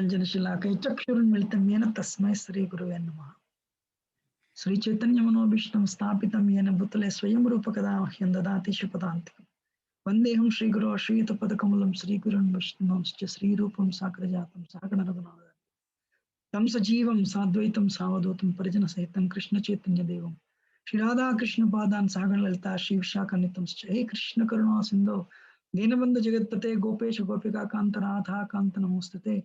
चक्षुरुन्मिलितं तस्मै श्रीगुरवे नमः। श्रीचैतन्यमनोभीष्टं स्थापितं येन भूतले स्वयं रूपकदा मह्यं ददाति शुभदान्तिकम्। वन्देऽहं श्रीगुरो श्रीयुतपदकमलं श्रीगुरुन् वैष्णवांश्च श्रीरूपं साग्रजातं सहगणरघुनाथान्वितं तं सजीवं साद्वैतं सावधूतं परिजनसहितं कृष्णचैतन्यदेवं श्रीराधाकृष्णपादान् सहगणललिता श्रीविशाखान्वितंश्च हे कृष्णकरुणा सिन्धो दीनबन्धु जगत्पते गोपेश गोपिकान्त राधा कान्त नमोस्तुते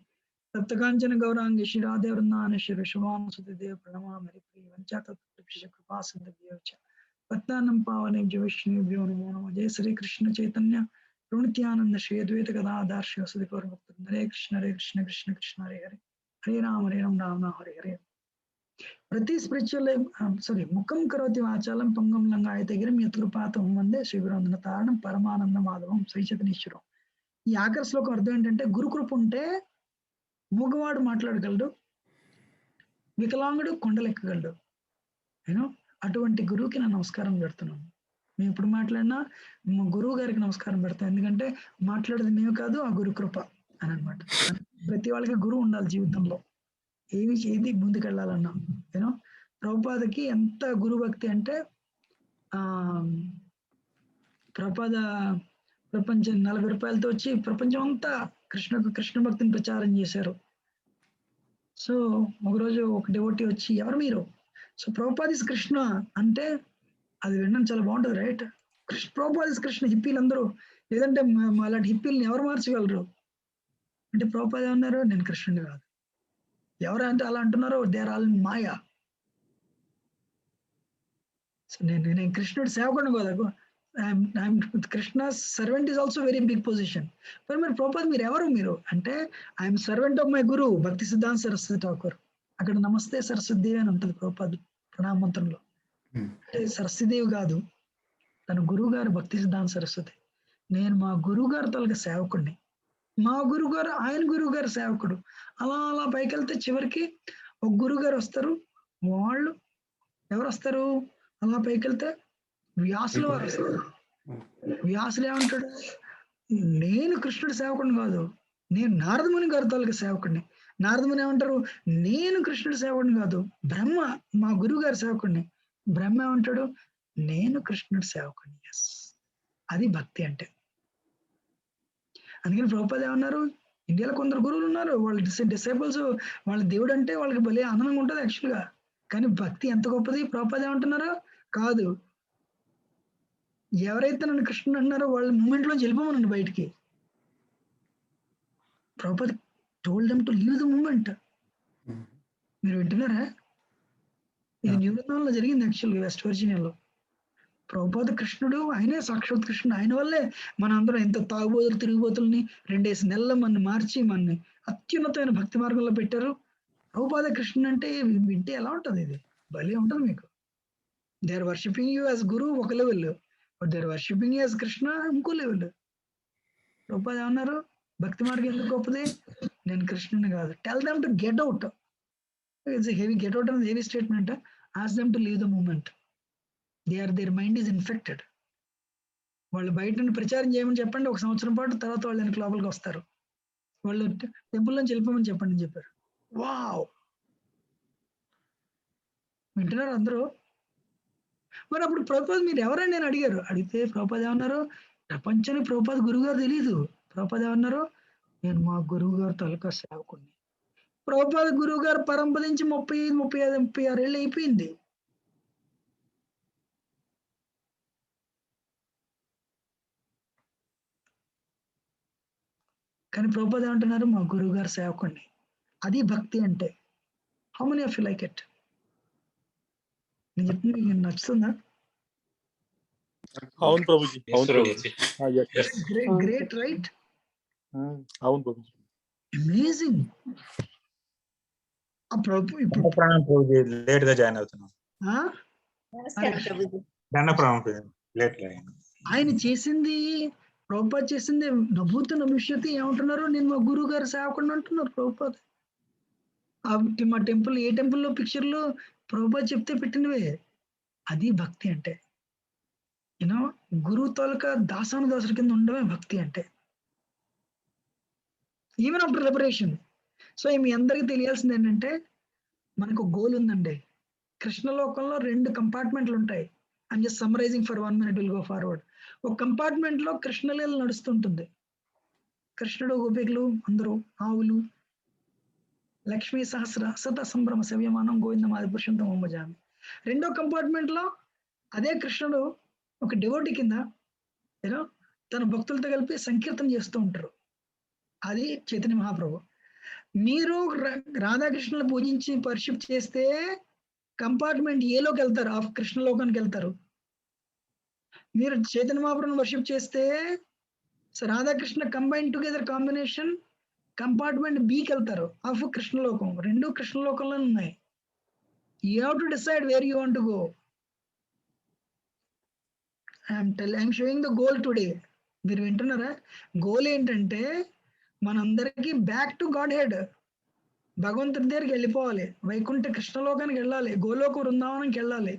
तप्तकाञ्चन गौरांगी श्रीराधे वृन्दावनेश्वरि शुभानुसुते देव प्रणमामि हरिप्रिय वञ्चाकल्पतरुभ्यश्च कृपा सिन्धुभ्यो च पतितानां पावनेभ्यो वैष्णवेभ्यो नमो नमः। जय श्री कृष्ण चैतन्य प्रभु नित्यानंद श्री अद्वैत गदाधर शिवसुदि गौरभक्तवृंद। हरे कृष्ण कृष्ण कृष्ण हरे हरे हरे राम राम राम हरे हरे। प्रति स्पिरिचुअल मुखं करोति वाचालं पंगं लंघयते गिरिं यत्कृपातमहं वन्दे శ్రీగురువందనతారణం పరమానంద మాధవం శ్రీ చైతన్యేశ్వరం। ఈ ఆఖరి శ్లోకం అర్థం ఏంటంటే గురుకృప ఉంటే మూగవాడు మాట్లాడగలడు, వికలాంగుడు కొండలెక్కగలడు. యూనో అటువంటి గురువుకి నేను నమస్కారం పెడుతున్నాను. మేము ఇప్పుడు మాట్లాడినా మా గురువు గారికి నమస్కారం పెడతాం, ఎందుకంటే మాట్లాడేది మేము కాదు, ఆ గురు కృప అని అనమాట. ప్రతి వాళ్ళకి గురువు ఉండాలి జీవితంలో, ఏది ముందుకెళ్ళాలన్నా. యూనో ప్రభుపాదకి ఎంత గురు భక్తి అంటే ప్రభుపాద ప్రపంచం 40 రూపాయలతో వచ్చి ప్రపంచం అంతా కృష్ణ భక్తిని ప్రచారం చేశారు. సో ఒకరోజు ఒక డివోటీ వచ్చి, ఎవరు మీరు? సో ప్రభుపాద ఇస్ కృష్ణ అంటే అది వినడం చాలా బాగుంటుంది, రైట్? ప్రభుపాద ఇస్ కృష్ణ. హిప్పీలందరూ, లేదంటే అలాంటి హిప్పీలని ఎవరు మార్చగలరు అంటే ప్రభుపాద ఏమన్నారు, నేను కృష్ణుని కాదు. ఎవరు అంటే అలా అంటున్నారో దే ఆర్ ఆల్ మాయా. సో నేను కృష్ణుడి సేవకుడిని కాదు, Krishna servant is also very big position. మరి ప్రభుపాద మీరు ఎవరు మీరు అంటే, I'm servant of my guru Bhaktisiddhanta Saraswati Thakur. అక్కడ నమస్తే సరస్వతిదేవి అని ఉంటుంది ప్రభుపాద ప్రణామ మంత్రంలో. అంటే సరస్వతిదేవి కాదు, తన గురువు గారు భక్తి సిద్ధాంత సరస్వతి. నేను మా గురువు గారు తొలగ సేవకుడిని, మా గురువు గారు ఆయన గురువు గారు సేవకుడు. అలా అలా పైకి వెళ్తే చివరికి ఒక గురువు గారు వస్తారు. వాళ్ళు ఎవరు వస్తారు? అలా పైకి వెళ్తే వ్యాసులు వారు వస్తారు. వ్యాసులు ఏమంటాడు, నేను కృష్ణుడి సేవకుడిని కాదు, నేను నారదముని గారి తొలగ సేవకుడిని. నారదముని ఏమంటారు, నేను కృష్ణుడి సేవకుడిని కాదు, బ్రహ్మ మా గురువు గారి సేవకుడిని. బ్రహ్మ ఏమంటాడు, నేను కృష్ణుడి సేవకుడిని. ఎస్, అది భక్తి అంటే. అందుకని ప్రభుపాద ఏమన్నారు, ఇండియాలో కొందరు గురువులు ఉన్నారు, వాళ్ళ డిసైపుల్స్, వాళ్ళ దేవుడు అంటే వాళ్ళకి భలే ఆనందంగా ఉంటుంది యాక్చువల్గా. కానీ భక్తి ఎంత గొప్పది. ప్రభుపాద ఏమంటున్నారు, కాదు, ఎవరైతే నన్ను కృష్ణుడు అంటున్నారో వాళ్ళ మూమెంట్ లో వెళ్ళిపోమనండి బయటికి. Prabhupada told them to leave the movement. మీరు వింటున్నారా? ఇది న్యూ బృందావనంలో జరిగింది యాక్చువల్గా, వెస్ట్ వర్జీనియాలో. ప్రభుపాద కృష్ణుడు, ఆయనే సాక్షాత్ కృష్ణుడు. ఆయన వల్లే మన అందరం ఎంత తాగుబోతులు తిరిగిపోతుల్ని 2 నెలల్లో మన మార్చి మన అత్యున్నతమైన భక్తి మార్గంలో పెట్టారు. ప్రభుపాద కృష్ణుడు అంటే వింటే ఎలా ఉంటుంది, ఇది భలే ఉంటుంది మీకు. They are worshipping you as guru ఒక level, but they are worshipping you as Krishna ఇంకో లెవెల్. ప్రభుపాద ఏమన్నారు, భక్తి మార్గం ఎందుకు గొప్పది, నేను కృష్ణుని కాదు. Tell them to get out. It's heavy, get out అనేది heavy statement. Ask them to leave the movement. Their mind is infected. వాళ్ళు బయట నుండి ప్రచారం చేయమని చెప్పండి 1 సంవత్సరం పాటు, తర్వాత వాళ్ళు వెనక లోపలికి వస్తారు. వాళ్ళు టెంపుల్ నుంచి వెళ్ళిపోమని చెప్పండి అని చెప్పారు. వావ్, వింటున్నారు అందరూ? మరి అప్పుడు ప్రభుపాద మీరు ఎవరని నేను అడిగారు. అడిగితే ప్రభుపాద ఏమన్నారు, ప్రపంచానికి ప్రభుపాద గురువు గారు తెలీదు. ప్రభుపాద ఏమన్నారు, నేను మా గురువు గారు తలక సేవకుడిని. ప్రభుపాద గురువు గారు పరంపరించి 35, 35, 36 ఏళ్ళు అయిపోయింది. కానీ ప్రభుపాద ఏమంటున్నారు, మా గురువు గారు సేవకుడిని. అది భక్తి అంటే. How many of you like it? నేను చెప్పింది మీకు నచ్చుతుందా? అవును ప్రభుజీ, అవును ప్రభుజీ. Great right? అవును ప్రభుజీ, అమేజింగ్. లేట్ గా జాయిన్ అవుతున్నాం. ఆయన చేసింది, ప్రభుపాద చేసింది నభూత నభవిష్యత్తు. ఏమంటున్నారు, నేను మా గురువు గారు సేవకుడిని అంటున్నారు ప్రభుపాద. మా టెంపుల్, ఏ టెంపుల్లో పిక్చర్లు ప్రభుపాద చెప్తే పెట్టినవే. అది భక్తి అంటే. యూనో గురువు తోలక దాసాను దాసుల కింద ఉండడమే భక్తి అంటే. ఈవెన్ ఆఫ్టర్ లిబరేషన్, సో మీ అందరికీ తెలియాల్సింది ఏంటంటే మనకు గోల్ ఉందండి. కృష్ణలోకంలో 2 కంపార్ట్మెంట్లు ఉంటాయి. I'm just summarising for 1 minute, will go forward. ఒక కంపార్ట్మెంట్ లో కృష్ణలీల నడుస్తుంటుంది. కృష్ణుడు, గోపికలు అందరూ, ఆవులు, లక్ష్మీ సహస్ర సత సంభ్రమ సవ్యమానం గోవిందమాది పురుషం తమం భజామి. రెండో కంపార్ట్మెంట్ లో అదే కృష్ణుడు ఒక డివోటి కింద యూనో తన భక్తులతో కలిపి సంకీర్తన చేస్తూ ఉంటారు. అది చైతన్య మహాప్రభు. మీరు రాధాకృష్ణులు పూజించి వర్షిప్ చేస్తే కంపార్ట్మెంట్ ఏలోకి వెళ్తారు, ఆఫ్ కృష్ణలోకానికి వెళ్తారు. మీరు చైతన్య మహాప్రభుని వర్షిప్ చేస్తే Radha Krishna combine together combination compartment బికి వెళ్తారు, ఆఫ్ కృష్ణలోకం. రెండు కృష్ణలోకంలో ఉన్నాయి. You have to decide where you want to go. I'm showing the goal today. మీరు వింటున్నారా? గోల్ ఏంటంటే మనందరికీ బ్యాక్ టు గాడ్ హెడ్, భగవంతుడి దగ్గరికి వెళ్ళిపోవాలి. వైకుంఠ కృష్ణలోకానికి వెళ్ళాలి, గోలోక బృందావనానికి వెళ్ళాలి.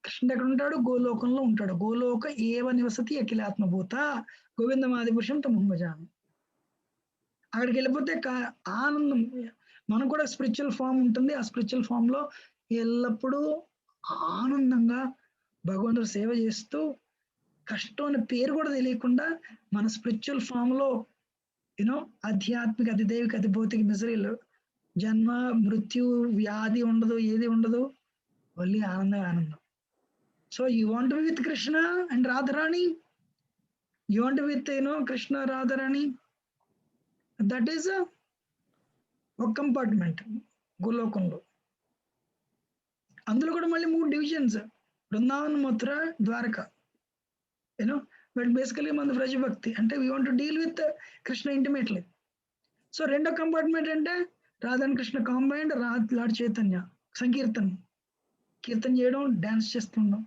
కృష్ణుడు ఎక్కడ ఉంటాడు? గోలోకంలో ఉంటాడు. గోలోక ఏవ నివసతి అఖిలాత్మభూత గోవిందమాది పురుషం తమం భజామి. అక్కడికి వెళ్ళిపోతే ఆనందం. మనకు కూడా స్పిరిచువల్ ఫామ్ ఉంటుంది. ఆ స్పిరిచువల్ ఫామ్ లో ఎల్లప్పుడూ ఆనందంగా భగవంతుడు సేవ చేస్తూ, కష్టం అనే పేరు కూడా తెలియకుండా మన స్పిరిచువల్ ఫామ్ లో యూనో ఆధ్యాత్మిక, అతిదైవిక, అతి భౌతిక మిజరీలు, జన్మ మృత్యు వ్యాధి ఉండదు, ఏది ఉండదు, ఓన్లీ ఆనందం ఆనందం. So you want be with Krishna and Radharani, you want with Krishna Radharani, that is ఒక కంపార్ట్మెంట్ గోలోకంలో. అందులో కూడా మళ్ళీ 3 divisions: Brindavan, Mathura, Dwaraka. But basically మన వ్రజ భక్తి అంటే we want to deal with Krishna intimately. So రెండో కంపార్ట్మెంట్ అంటే రాధాన్ కృష్ణ కాంబైన్డ్, లార్డ్ చైతన్య సంకీర్తన, కీర్తన చేయడం, డాన్స్ చేస్తుండడం.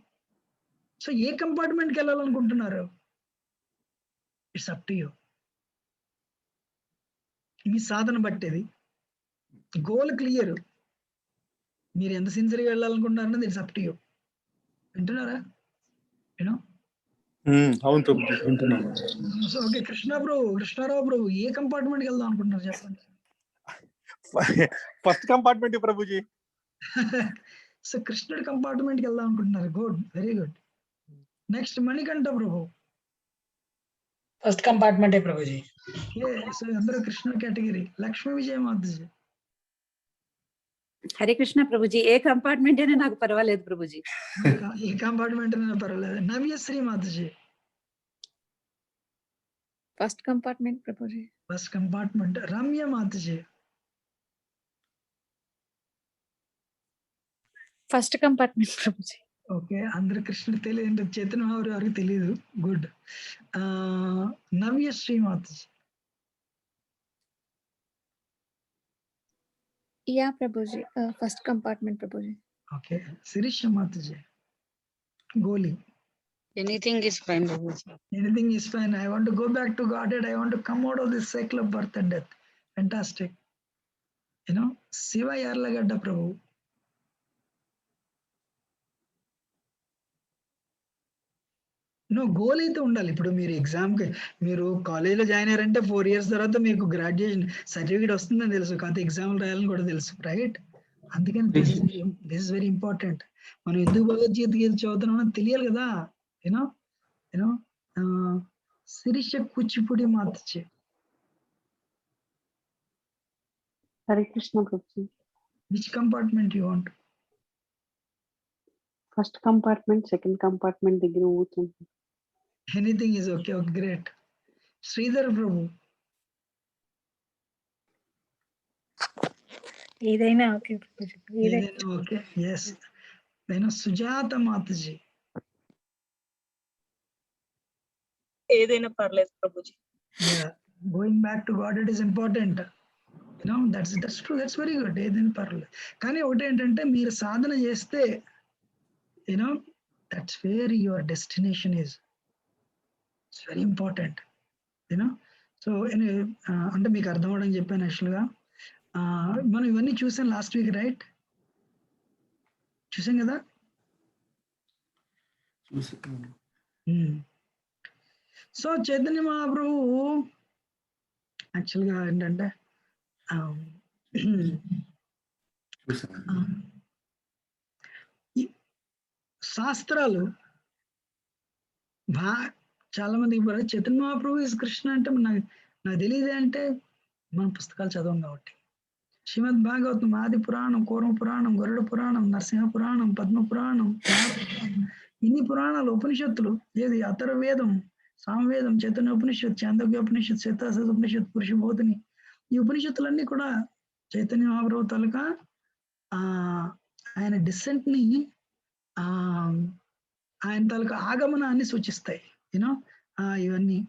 సో ఏ కంపార్ట్మెంట్కి వెళ్ళాలనుకుంటున్నారు? It's up to you. మీ సాధన బట్టేది. Goal clear. మీరు ఎంత సిన్సియర్గా వెళ్ళాలనుకుంటున్నారన్నది ఇట్స్ అప్ టు యూ. వింటున్నారా? అవును ప్రభుజీ, వింటున్నాను. సో ఓకే, కృష్ణారావు ప్రభు ఏ కంపార్ట్మెంట్కి వెళ్దాం అనుకుంటున్నారు చెప్పండి. First compartment Prabhuji. సో కృష్ణుడి కంపార్ట్మెంట్కి వెళ్దాం అనుకుంటున్నారు. Good, very good. Next Manikanta Prabhu. First కంపార్ట్మెంటే ప్రభుజీ. సో అందరూ కృష్ణ కేటగిరీ. లక్ష్మీ విజయ మాతాజీ. హరే కృష్ణ ప్రభుజీ, ఏ కంపార్ట్మెంట్ అయినా నాకు పర్వాలేదు ప్రభుజీ. ఏ కంపార్ట్మెంట్ అయినా పర్వాలేదు. Navyasri Mataji. First compartment Prabhuji. First compartment. Ramya Mataji. First compartment Prabhuji. Okay, అందరు కృష్ణుడు తెలియదు, చైతన్య ఎవరికి తెలియదు. Good. Navyasri Mataji. Yeah Prabhuji, first compartment Prabhuji. Okay, Sirisha Mataji. Goli. Anything is fine, Prabhuji. Anything is fine. I want to go back to Godhead. I want to come out of this cycle of birth and death. Fantastic. Shiva Yarlagadda Prabhu. Goal అయితే ఉండాలి. ఇప్పుడు మీరు ఎగ్జామ్కి, మీరు కాలేజ్లో join అయ్యారంటే 4 years తర్వాత మీకు గ్రాడ్యుయేషన్ సర్టిఫికేట్ వస్తుందని తెలుసు, కాకపోతే ఎగ్జామ్లు రాయాలని కూడా తెలుసు, రైట్? అందుకని దిస్ ఇస్ వెరీ ఇంపార్టెంట్. మనం ఎందుకు భగవద్గీత చదువుతున్నామో తెలియాలి కదా. Sirisha Kuchipudi మాతచ్చే. Hare Krishna Prabhuji. Which compartment you want? First compartment, second compartment దగ్గర ఊతుంది. Anything is okay. Great. Sridhar Prabhu. ఏదైనా ఓకే ప్రభుజీ. ఏదైనా ఓకే. ఎస్. నేను సుజాత మాతజీ. ఏదైనా పర్లేదు Prabhuji. Going back to God, it is important. That's true, that's very good. ఏదైనా పర్లేదు. కానీ ఒకటి ఏంటంటే మీరు సాధన చేస్తే that's where your destination is. It's very important. So అంటే మీకు అర్థం అవడం చెప్పాను. యాక్చువల్గా మనం ఇవన్నీ చూసాం లాస్ట్ వీక్, రైట్? చూసాం కదా. సో చైతన్య మహాప్రభు యాక్చువల్గా ఏంటంటే ఆ, ఆ, ఈ శాస్త్రాలు బా చాలా మందికి చైతన్య మహాప్రభు ఇస్ కృష్ణ అంటే నాకు తెలియదు అంటే మన పుస్తకాలు చదవం కాబట్టి. శ్రీమద్ భాగవతం, ఆది పురాణం, కూర్మ పురాణం, గరుడ పురాణం, నరసింహ పురాణం, పద్మ పురాణం, నారద పురాణం, ఇన్ని పురాణాలు, ఉపనిషత్తులు, ఏది అథర్వవేదం, సామవేదం, చైతన్య ఉపనిషత్, చాందోగ్య ఉపనిషత్, శ్వేతాసద ఉపనిషత్, పురుషబోధిని, ఈ ఉపనిషత్తులన్నీ కూడా చైతన్య మహాప్రభు తాలూకా ఆ ఆయన డిసెంట్ ని ఆ ఆయన తాలూకా ఆగమనాన్ని సూచిస్తాయి. యూనో ఇవన్నీ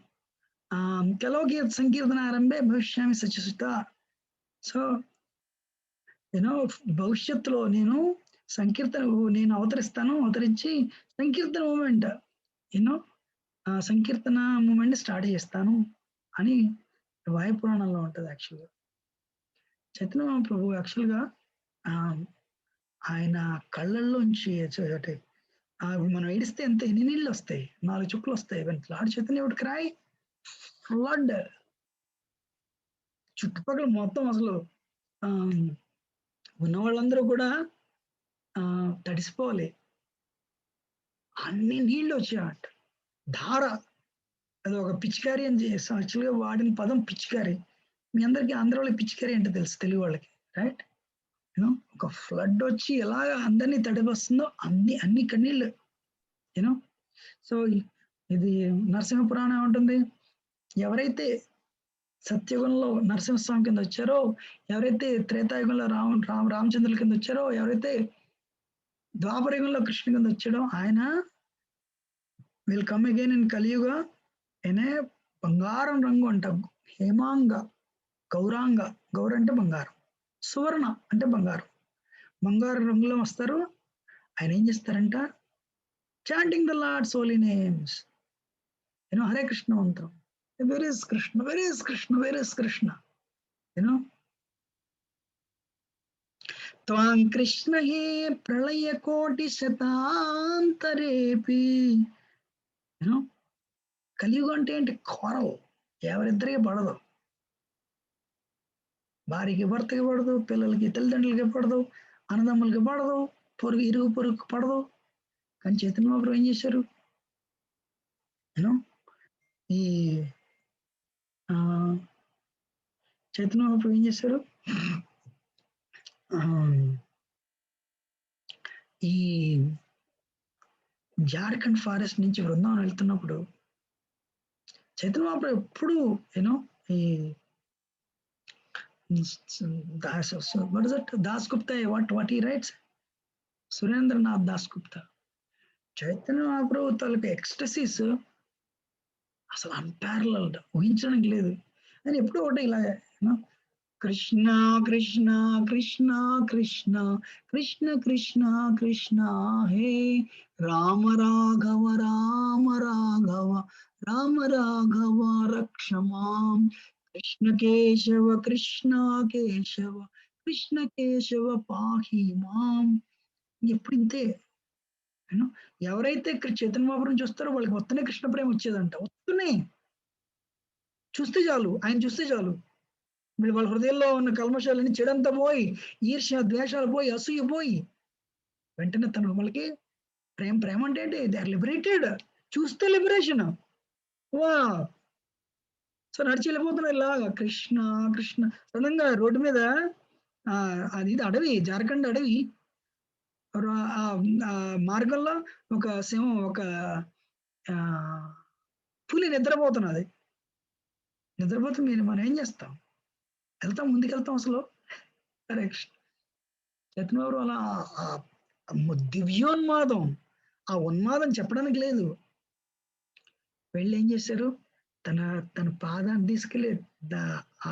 కెలోకి సంకీర్తన ఆరంభే భవిష్యామి సచిసుత. సో యూనో భవిష్యత్తులో నేను నేను అవతరించి సంకీర్తన మూమెంట్ యూనో సంకీర్తన మూమెంట్ స్టార్ట్ చేస్తాను అని వాయు పురాణంలో ఉంటుంది. యాక్చువల్గా చైతన్య మహాప్రభు యాక్చువల్గా ఆయన కళ్ళల్లోంచి అంటే మనం ఏడిస్తే ఎన్ని నీళ్ళు వస్తాయి, 4 చుక్కలు వస్తాయి. లార్డ్ చైతన్య ఒకటి క్రాయ్ ఫ్లడ్, చుట్టుపక్కల మొత్తం అసలు ఉన్న వాళ్ళందరూ కూడా తడిసిపోవాలి, అన్ని నీళ్ళు వచ్చాయట. ధార, అది ఒక పిచికారి అని యాక్చువల్గా వాడిన పదం పిచికారి. మీ అందరికీ ఆంధ్ర వాళ్ళకి పిచికారి అంటే తెలుసు, తెలుగు వాళ్ళకి, రైట్? యూనో ఒక ఫ్లడ్ వచ్చి ఎలాగ అందరినీ తడిపొస్తుందో అన్ని కన్నీళ్ళు. యూనో సో ఇది నరసింహ పురాణం ఏమంటుంది, ఎవరైతే సత్యయుగంలో నరసింహస్వామి కింద వచ్చారో, ఎవరైతే త్రేతాయుగంలో రామచంద్రుల కింద వచ్చారో, ఎవరైతే ద్వాపరయుగంలో కృష్ణ కింద వచ్చాడో, ఆయన విల్ కమ్ అగైన్ ఇన్ కలియుగ అనే బంగారం రంగు అంట, హేమాంగ గౌరాంగ, గౌర అంటే బంగారం, సువర్ణ అంటే బంగారం, బంగారు రంగులో వస్తారు. ఆయన ఏం చేస్తారంట, chanting the lord's holy names, you know Hare Krishna మంత్రం, where is Krishna, where is Krishna, where is Krishna, you know త్వాం కృష్ణ హే ప్రళయ కోటి శతాంతరేపి. యూనో కలియుగం అంటే ఏంటి, కోరలు, ఎవరిద్దరికి పడదు, భార్యకి భర్తకి పడదు, పిల్లలకి తల్లిదండ్రులకి పడదు, అన్నదమ్ములకి పడదు, ఇరుగు పొరుగుకి పడదు. కానీ చైతన్య మహాప్రభు ఏం చేశారు, యూనో ఈ చైతన్య మహాప్రభు ఏం చేశారు, ఈ జార్ఖండ్ ఫారెస్ట్ నుంచి బృందావనం వెళ్తున్నప్పుడు చైతన్య మహాప్రభు ఎప్పుడు యూనో ఈ Das Gupta, what he writes, Surendranath Das Gupta, Chaitanya Mahaprabhu తాలూకు ఎక్స్టసీస్ అసలు అన్పారలల్డ్, ఊహించడానికి లేదు. అని ఎప్పుడూ ఒకటి ఇలా కృష్ణ కృష్ణ కృష్ణ కృష్ణ కృష్ణ కృష్ణ కృష్ణ హే రామ రాఘవ రామ రాఘవ రామ రాఘవ రక్షమాం, కృష్ణ కేశవ కృష్ణ కేశవ కృష్ణ కేశవ పాహి మాం. ఎప్పుడు ఇంతే. ఎవరైతే చైతన్య మహాప్రభుని చూస్తారో వాళ్ళకి మొత్తనే కృష్ణ ప్రేమ వచ్చేదంట, వస్తున్నాయి, చూస్తే చాలు, ఆయన చూస్తే చాలు, వాళ్ళ హృదయంలో ఉన్న కల్మషాలని, చెడంతా పోయి, ఈర్ష్య ద్వేషాలు పోయి, అసూయ పోయి, వెంటనే తను వాళ్ళకి ప్రేమ అంటే ఏంటి, దే ఆర్ లిబరేటెడ్, చూస్తే లిబరేషన్. వా సో నడిచి వెళ్ళిపోతున్నారు ఇలాగా కృష్ణ కృష్ణ. సడన్ గా రోడ్డు మీద అది అడవి, జార్ఖండ్ అడవి, మార్గంలో ఒక సింహం, ఒక పులి నిద్రపోతున్నది. నిద్రపోతే మనం ఏం చేస్తాం, ముందుకెళ్తాం అసలు. చైతన్య అలా దివ్యోన్మాదం, ఆ ఉన్మాదం చెప్పడానికి లేదు. వెళ్ళి ఏం చేశారు, తన పాదాన్ని తీసుకెళ్ళి ఆ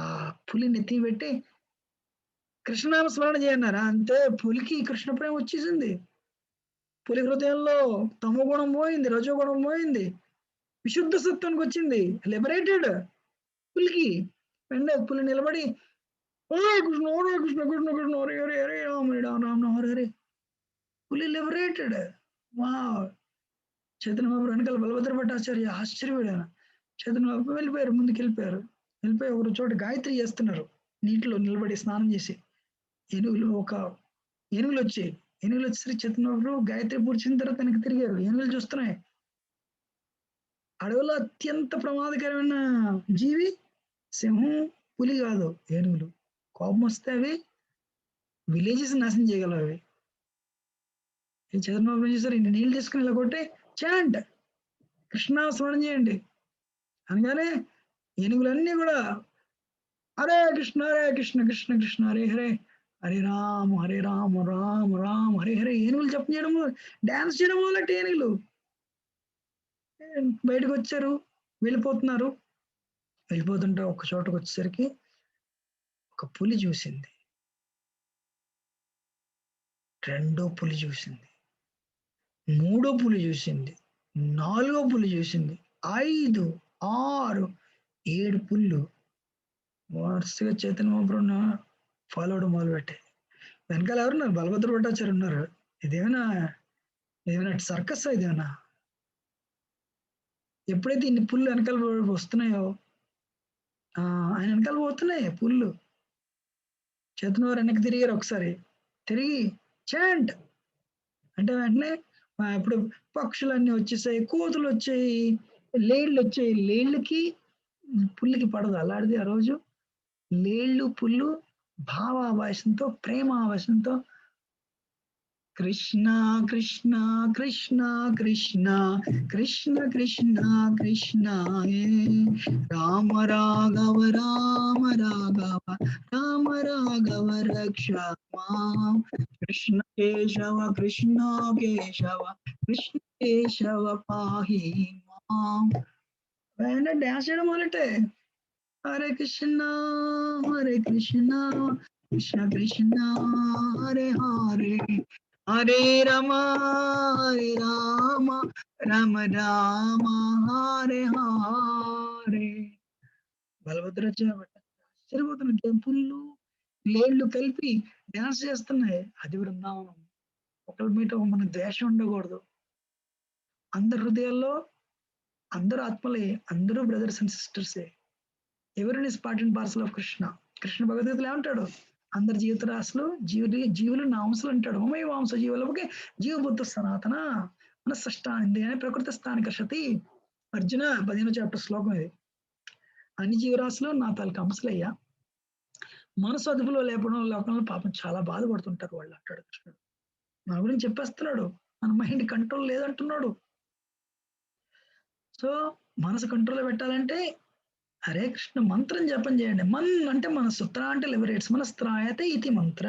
పులి నెత్తి పెట్టి కృష్ణనామ స్మరణ చేయన్నారా, అంతే పులికి కృష్ణ ప్రేమ వచ్చేసింది. పులి హృదయంలో తమో గుణం పోయింది, రజోగుణం పోయింది, విశుద్ధ సత్వానికి వచ్చింది, లిబరేటెడ్ పులికి. వెంటనే పులి నిలబడి హరే కృష్ణ హరే కృష్ణ కృష్ణ కృష్ణ హరే హరే హరే రామ రామ రామ హరే హరే. పులి లిబరేటెడ్. వా చైతన్య మహాప్రభు వెనకాల బలభద్ర భట్టాచార్య ఆశ్చర్యపోయాను. చైతన్య మహాప్రభు వెళ్ళిపోయారు, ముందుకు వెళ్ళిపోయి ఒకరు చోట గాయత్రి చేస్తున్నారు. నీటిలో నిలబడి స్నానం చేసి ఏనుగులు వచ్చేసరికి చైతన్య గాయత్రి పూర్చిన తర్వాత వెనక్కి తిరిగారు. ఏనుగులు చూస్తున్నాయి. అడవిలో అత్యంత ప్రమాదకరమైన జీవి సింహం, పులి కాదు, ఏనుగులు. కోపం వస్తే అవి విలేజెస్ నాశనం చేయగలవు. అవి చంద్రబాబు చేశారు, ఇన్ని నీళ్ళు తీసుకుని ఇలా కొట్టి చాంట్ కృష్ణ స్మరణ చేయండి అనగానే ఏనుగులన్నీ కూడా హరే కృష్ణ కృష్ణ కృష్ణ హరే హరే, హరే రామ రామ రామ హరే హరే. ఏనుగులు జపం చేయడం, డాన్స్ చేయడం మొదలెట్టి ఏనుగులు బయటకు వచ్చారు, వెళ్ళిపోతుంటే ఒక చోటకు వచ్చేసరికి ఒక పులి చూసింది, రెండో పులి చూసింది, మూడో పులి చూసింది, నాలుగో పులి చూసింది, 5, 6, 7 పుళ్ళు వరుసగా చైతన్య మహాప్రభుని ఫాలో అవడం మొదలుపెట్టాయి. వెనకాల ఎవరున్నారు? బలభద్ర భట్టాచార్య ఉన్నారు. ఇదేమైనా సర్కస్? ఇదేమైనా ఎప్పుడైతే ఇన్ని పుళ్ళు వెనకాల వస్తున్నాయో ఆయన వెనకాల పోతున్నాయి పుళ్ళు. చైతన్య వారు వెనక్కి తిరిగారు. ఒకసారి తిరిగి చాంట్ అంటే వెంటనే ఇప్పుడు పక్షులన్నీ వచ్చేసాయి, కోతులు వచ్చాయి, లేళ్ళు వచ్చాయి. లేళ్ళకి పుల్లికి పడదు అలాంటిది. ఆ రోజు లేళ్ళు పుల్లు భావావేశంతో, ప్రేమావేశంతో కృష్ణ కృష్ణ కృష్ణ కృష్ణ కృష్ణ కృష్ణ కృష్ణ రామ రాఘవ రామ రాఘవ రామ రాఘవ రక్ష మాం కృష్ణ కేశవ కృష్ణ కేశవ కృష్ణ కేశవ పాహి మాం. డ్యాన్స్ చేయడం మొదలెట్టే హరే కృష్ణ కృష్ణ కృష్ణ హరే హరే, హరే రామ రామ రామ రామ హరే హరే. బలభద్రాచార్య పుల్లు లేళ్ళు కలిపి డ్యాన్స్ చేస్తున్నాయి. అది బృందావనం. ఒకరి మీద మనకు ద్వేషం ఉండకూడదు. అందరి హృదయాల్లో అందరూ ఆత్మలే, అందరూ బ్రదర్స్ అండ్ సిస్టర్సే. ఎవరిని part and parcel of Krishna. Krishna భగవద్గీతలు ఏమంటాడు? అందరి జీవిత రాశులు జీవులు నా అంశాలు అంటాడు. మమై వాంశ జీవులకి జీవబుద్ధ సనాతన మన సష్టానింది అని ప్రకృతి స్థానిక శతి. అర్జున 15వ చాప్టర్ శ్లోకం ఇది. అన్ని జీవరాశులు నా తాలూకు అంశలయ్యా. మనసు అదుపులో లేపడం లోకంలో పాపం చాలా బాధపడుతుంటారు వాళ్ళు అంటాడు కృష్ణుడు. మన గురించి చెప్పేస్తున్నాడు, మన మైండ్ కంట్రోల్ లేదంటున్నాడు. సో మనసు కంట్రోల్ పెట్టాలంటే హరే కృష్ణ మంత్రం జపం చేయండి. మన్ అంటే మనసు, త్ర అంటే లిబరేట్స్. మనస్త్రాయతే ఇది మంత్ర.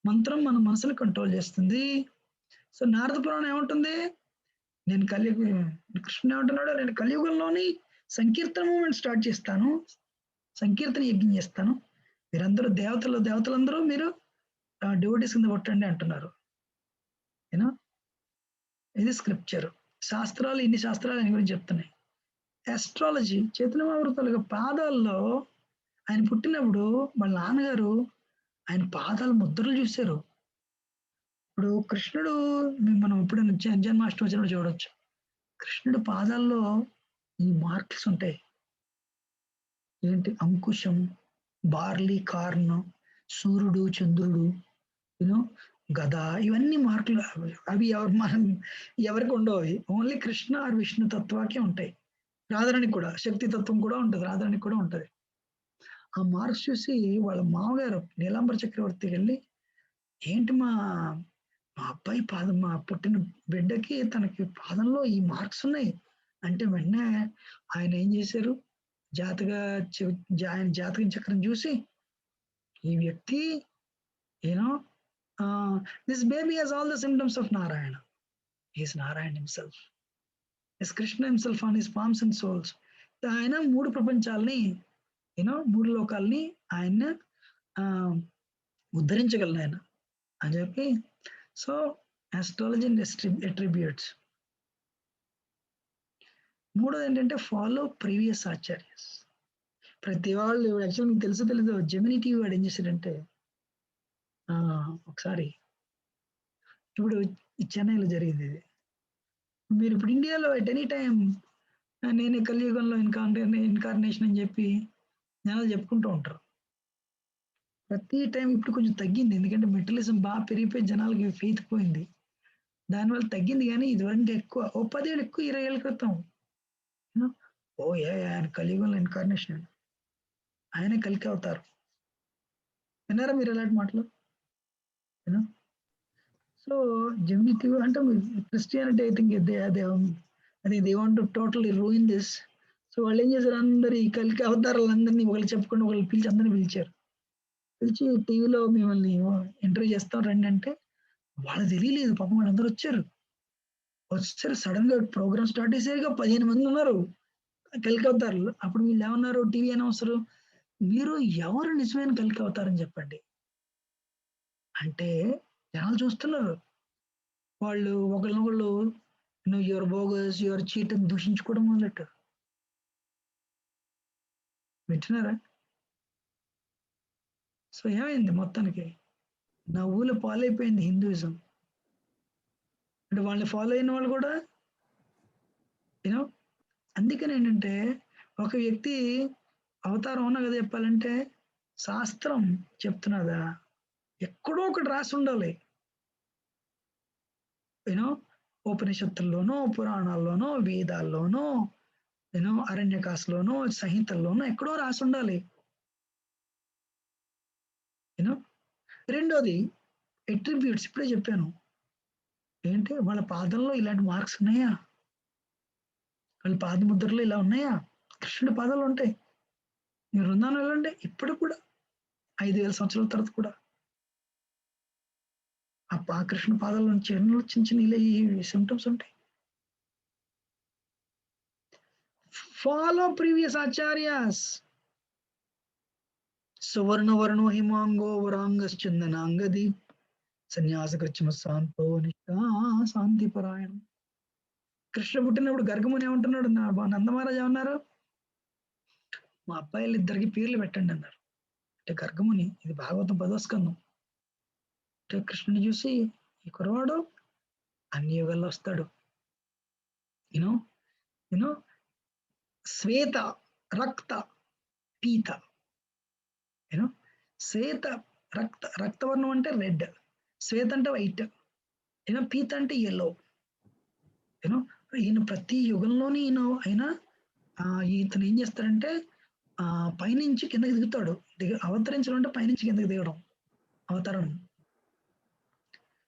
మంత్రం మన మనసుని కంట్రోల్ చేస్తుంది. సో నారద పురాణం ఏమంటుంది? కృష్ణ ఏమంటున్నాడు? నేను కలియుగంలోని సంకీర్తన మూమెంట్ స్టార్ట్ చేస్తాను, సంకీర్తన యజ్ఞం చేస్తాను. మీరందరూ దేవతలందరూ మీరు డివోటీస్ కింద కొట్టండి అంటున్నారు. యూనో ఇది స్క్రిప్చర్. శాస్త్రాలు, ఇన్ని శాస్త్రాలు ఆయన గురించి చెప్తున్నాయి. ఆస్ట్రాలజీ, చైతన్య మహాప్రభు పాదాల్లో ఆయన పుట్టినప్పుడు వాళ్ళ నాన్నగారు ఆయన పాదాల ముద్రలు చూశారు. ఇప్పుడు కృష్ణుడు మనం ఇప్పుడు జన్మాష్టమి వచ్చినప్పుడు చూడవచ్చు. కృష్ణుడు పాదాల్లో ఈ మార్క్స్ ఉంటాయి. ఏంటి? అంకుశం, బార్లీ, కార్న్, సూర్యుడు, చంద్రుడు, యూనో గద, ఇవన్నీ మార్కులు. అవి ఎవరికి ఉండవు. అవి ఓన్లీ కృష్ణ ఆర్ విష్ణు తత్వాకే ఉంటాయి. రాధారానికి కూడా శక్తి తత్వం కూడా ఉంటుంది, రాధారానికి కూడా ఉంటుంది. ఆ మార్క్స్ చూసి వాళ్ళ మామగారు నీలాంబర చక్రవర్తికి వెళ్ళి, ఏంటి మా అబ్బాయి పాదం, మా పుట్టిన బిడ్డకి తనకి పాదంలో ఈ మార్క్స్ ఉన్నాయి అంటే, వెంటనే ఆయన ఏం చేశారు? ఆయన జాతక చక్రం చూసి, ఈ వ్యక్తి you know this baby has all the symptoms of Narayana. Is Narayana himself, is Krishna himself on his palms and souls. ఆయన 3 ప్రపంచాలని, యూనో 3 లోకాలని ఆయన ఉద్ధరించగలను ఆయన అని చెప్పి. So astrology and attributes. మూడోది ఏంటంటే ఫాలో ప్రీవియస్ ఆచార్యస్. ప్రతి వాళ్ళు యాక్చువల్ మీకు తెలీదు, జెమినీ టీవీ వాడు ఏం చేశాడంటే, ఒకసారి ఇప్పుడు చెన్నైలో జరిగింది ఇది. మీరు ఇప్పుడు ఇండియాలో ఎట్ ఎనీ టైం నేను కలియుగంలో ఇన్కార్నేషన్ అని చెప్పి జనాలు చెప్పుకుంటూ ఉంటారు. ప్రతి టైం ఇప్పుడు కొంచెం తగ్గింది, ఎందుకంటే మెటలిజం బాగా పెరిగిపోయి జనాలకి ఫెయిత్ పోయింది, దానివల్ల తగ్గింది. కానీ ఇదివరకు ఎక్కువ, ఓ 10 ఏళ్ళు ఎక్కువ, 20 ఏళ్ళ క్రితం ఓ ఆయన కలియుగంలో ఇన్కార్నేషన్, ఆయనే కలికి అవుతారు. విన్నారా మీరు ఎలాంటి మాటలు? సో జెమినిటీ అంటే Christianity I think they want to totally ruin this. So వాళ్ళు ఏం చేశారు, అందరు ఈ కలికి అవతారాలందరినీ ఒకళ్ళు చెప్పుకొని ఒకళ్ళు పిలిచి అందరినీ పిలిచారు. పిలిచి టీవీలో మిమ్మల్ని ఇంటర్వ్యూ చేస్తాం రండి అంటే వాళ్ళకి తెలియలేదు పాపం, వాళ్ళందరూ వచ్చారు. సడన్ గా ప్రోగ్రామ్ స్టార్ట్ చేసేగా 15 మంది ఉన్నారు కలికి అవతారులు. అప్పుడు వీళ్ళు ఏమన్నారు, టీవీ అనౌన్సర్, మీరు ఎవరు నిజమైన కలికి అవతారని చెప్పండి అంటే జనాలు చూస్తున్నారు. వాళ్ళు ఒకళ్ళనొకళ్ళు యువర్ బోగస్, యువర్ చీట్ అని దూషించుకోవడం మొదలెట్టారు. వింటున్నారా? సో ఏమైంది మొత్తానికి, నా ఊళ్ళో పాలైపోయింది హిందూయిజం. అంటే వాళ్ళని ఫాలో అయిన వాళ్ళు కూడా యూనో. అందుకని ఏంటంటే ఒక వ్యక్తి అవతారం అవునా కదా చెప్పాలంటే, శాస్త్రం చెప్తున్నదా, ఎక్కడో ఒకటి రాసి ఉండాలి. యూనో ఉపనిషత్తుల్లోనో, పురాణాల్లోనో, వేదాల్లోనో, అరణ్యకాశలోనో, సంహితల్లోనో ఎక్కడో రాసి ఉండాలి. రెండోది ఎట్రిబ్యూట్స్, ఇప్పుడే చెప్పాను. ఏంటి వాళ్ళ పాదంలో ఇలాంటి మార్క్స్ ఉన్నాయా, వాళ్ళ పాదముద్రలు ఇలా ఉన్నాయా? కృష్ణుడి పాదాలు ఉంటాయి. మీరు బృందావనం వెళ్ళండి, ఇప్పుడు కూడా 5000 సంవత్సరాల తర్వాత కూడా ఆ కృష్ణ పాదాల నుంచి ఎన్నో చిన్న చిన్న ఇలా ఈ సిమ్టమ్స్ ఉంటాయి. Follow previous acharyas. సువర్ణ వర్ణో హిమాంగో వరాంగశ్చందనాంగది సన్యాసకృత్యమ శాంతో నిష్ఠా శాంతి పరాయణం. కృష్ణ పుట్టినప్పుడు గర్గముని ఏమంటున్నాడు, నందమహారాజు ఏమన్నారు, మా అబ్బాయిలు ఇద్దరికి పేర్లు పెట్టండి అన్నారు. అంటే గర్గముని, ఇది భాగవతం 10వ స్కందం. అంటే కృష్ణుని చూసి ఈ కురవాడు అన్ని యుగాల్లో వస్తాడు, యూనో శ్వేత రక్త పీత, శ్వేత రక్తవర్ణం అంటే రెడ్, శ్వేత అంటే వైట్, పీత అంటే ఎల్లో. ఈయన ప్రతి యుగంలోని ఆయన ఇతను ఏం చేస్తాడంటే పైనుంచి కిందకి దిగుతాడు. అవతరించడం అంటే పైనుంచి కిందకి దిగడం అవతారం.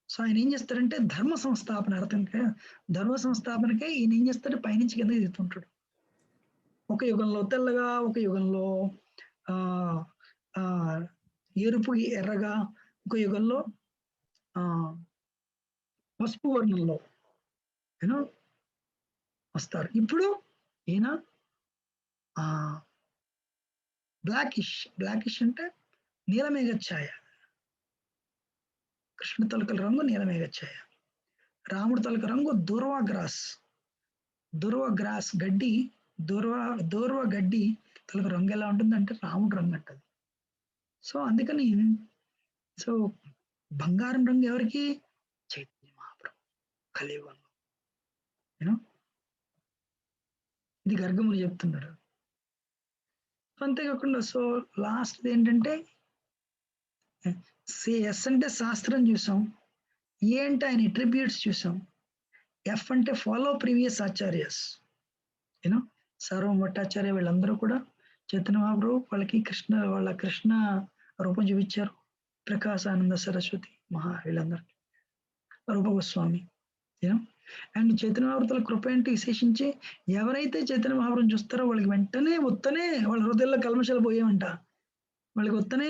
సో ఆయన ఏం చేస్తాడంటే ధర్మ సంస్థాపనకే ఈయన ఏం చేస్తాడు, పైనుంచి కిందకి దిగుతుంటాడు. ఒక యుగంలో తెల్లగా, ఒక యుగంలో ఎరుపు ఎర్రగా, ఒక యుగంలో పసుపు వర్ణంలో వస్తారు. ఇప్పుడు ఈయన బ్లాకిష్ అంటే నీలమేఘ ఛాయ. కృష్ణ తొలకల రంగు నీలమేఘ ఛాయ, రాముడు తొలక రంగు దుర్వ గ్రాస్ గడ్డి, దూర్వ గడ్డి తొలక రంగు ఎలా ఉంటుందంటే రాముడు రంగు అంటది. సో అందుకని సో బంగారం రంగు ఎవరికి, చైతన్య మహాప్రభు కలియుగంలో. ఇది గర్గముని చెప్తున్నాడు. అంతేకాకుండా సో లాస్ట్ ఏంటంటే ఎస్ అంటే శాస్త్రం చూసాం, ఏ అంటే ఆయన అట్రిబ్యూట్స్ చూసాం, ఎఫ్ అంటే ఫాలో ప్రీవియస్ ఆచార్యస్. సర్వం భట్టాచార్య వీళ్ళందరూ కూడా చైతన్య మహాప్రభు వాళ్ళకి వాళ్ళ కృష్ణ రూపం చూపించారు. ప్రకాశానంద సరస్వతి వీళ్ళందరికీ, రూప గోస్వామి. అండ్ చైతన్య మహాప్రభుల కృప ఏంటి విశేషించి, ఎవరైతే చైతన్య మహాప్రభుని చూస్తారో వాళ్ళకి వెంటనే వాళ్ళ హృదయంలో కల్మషాలు పోయేవంట, వాళ్ళకి వత్తనే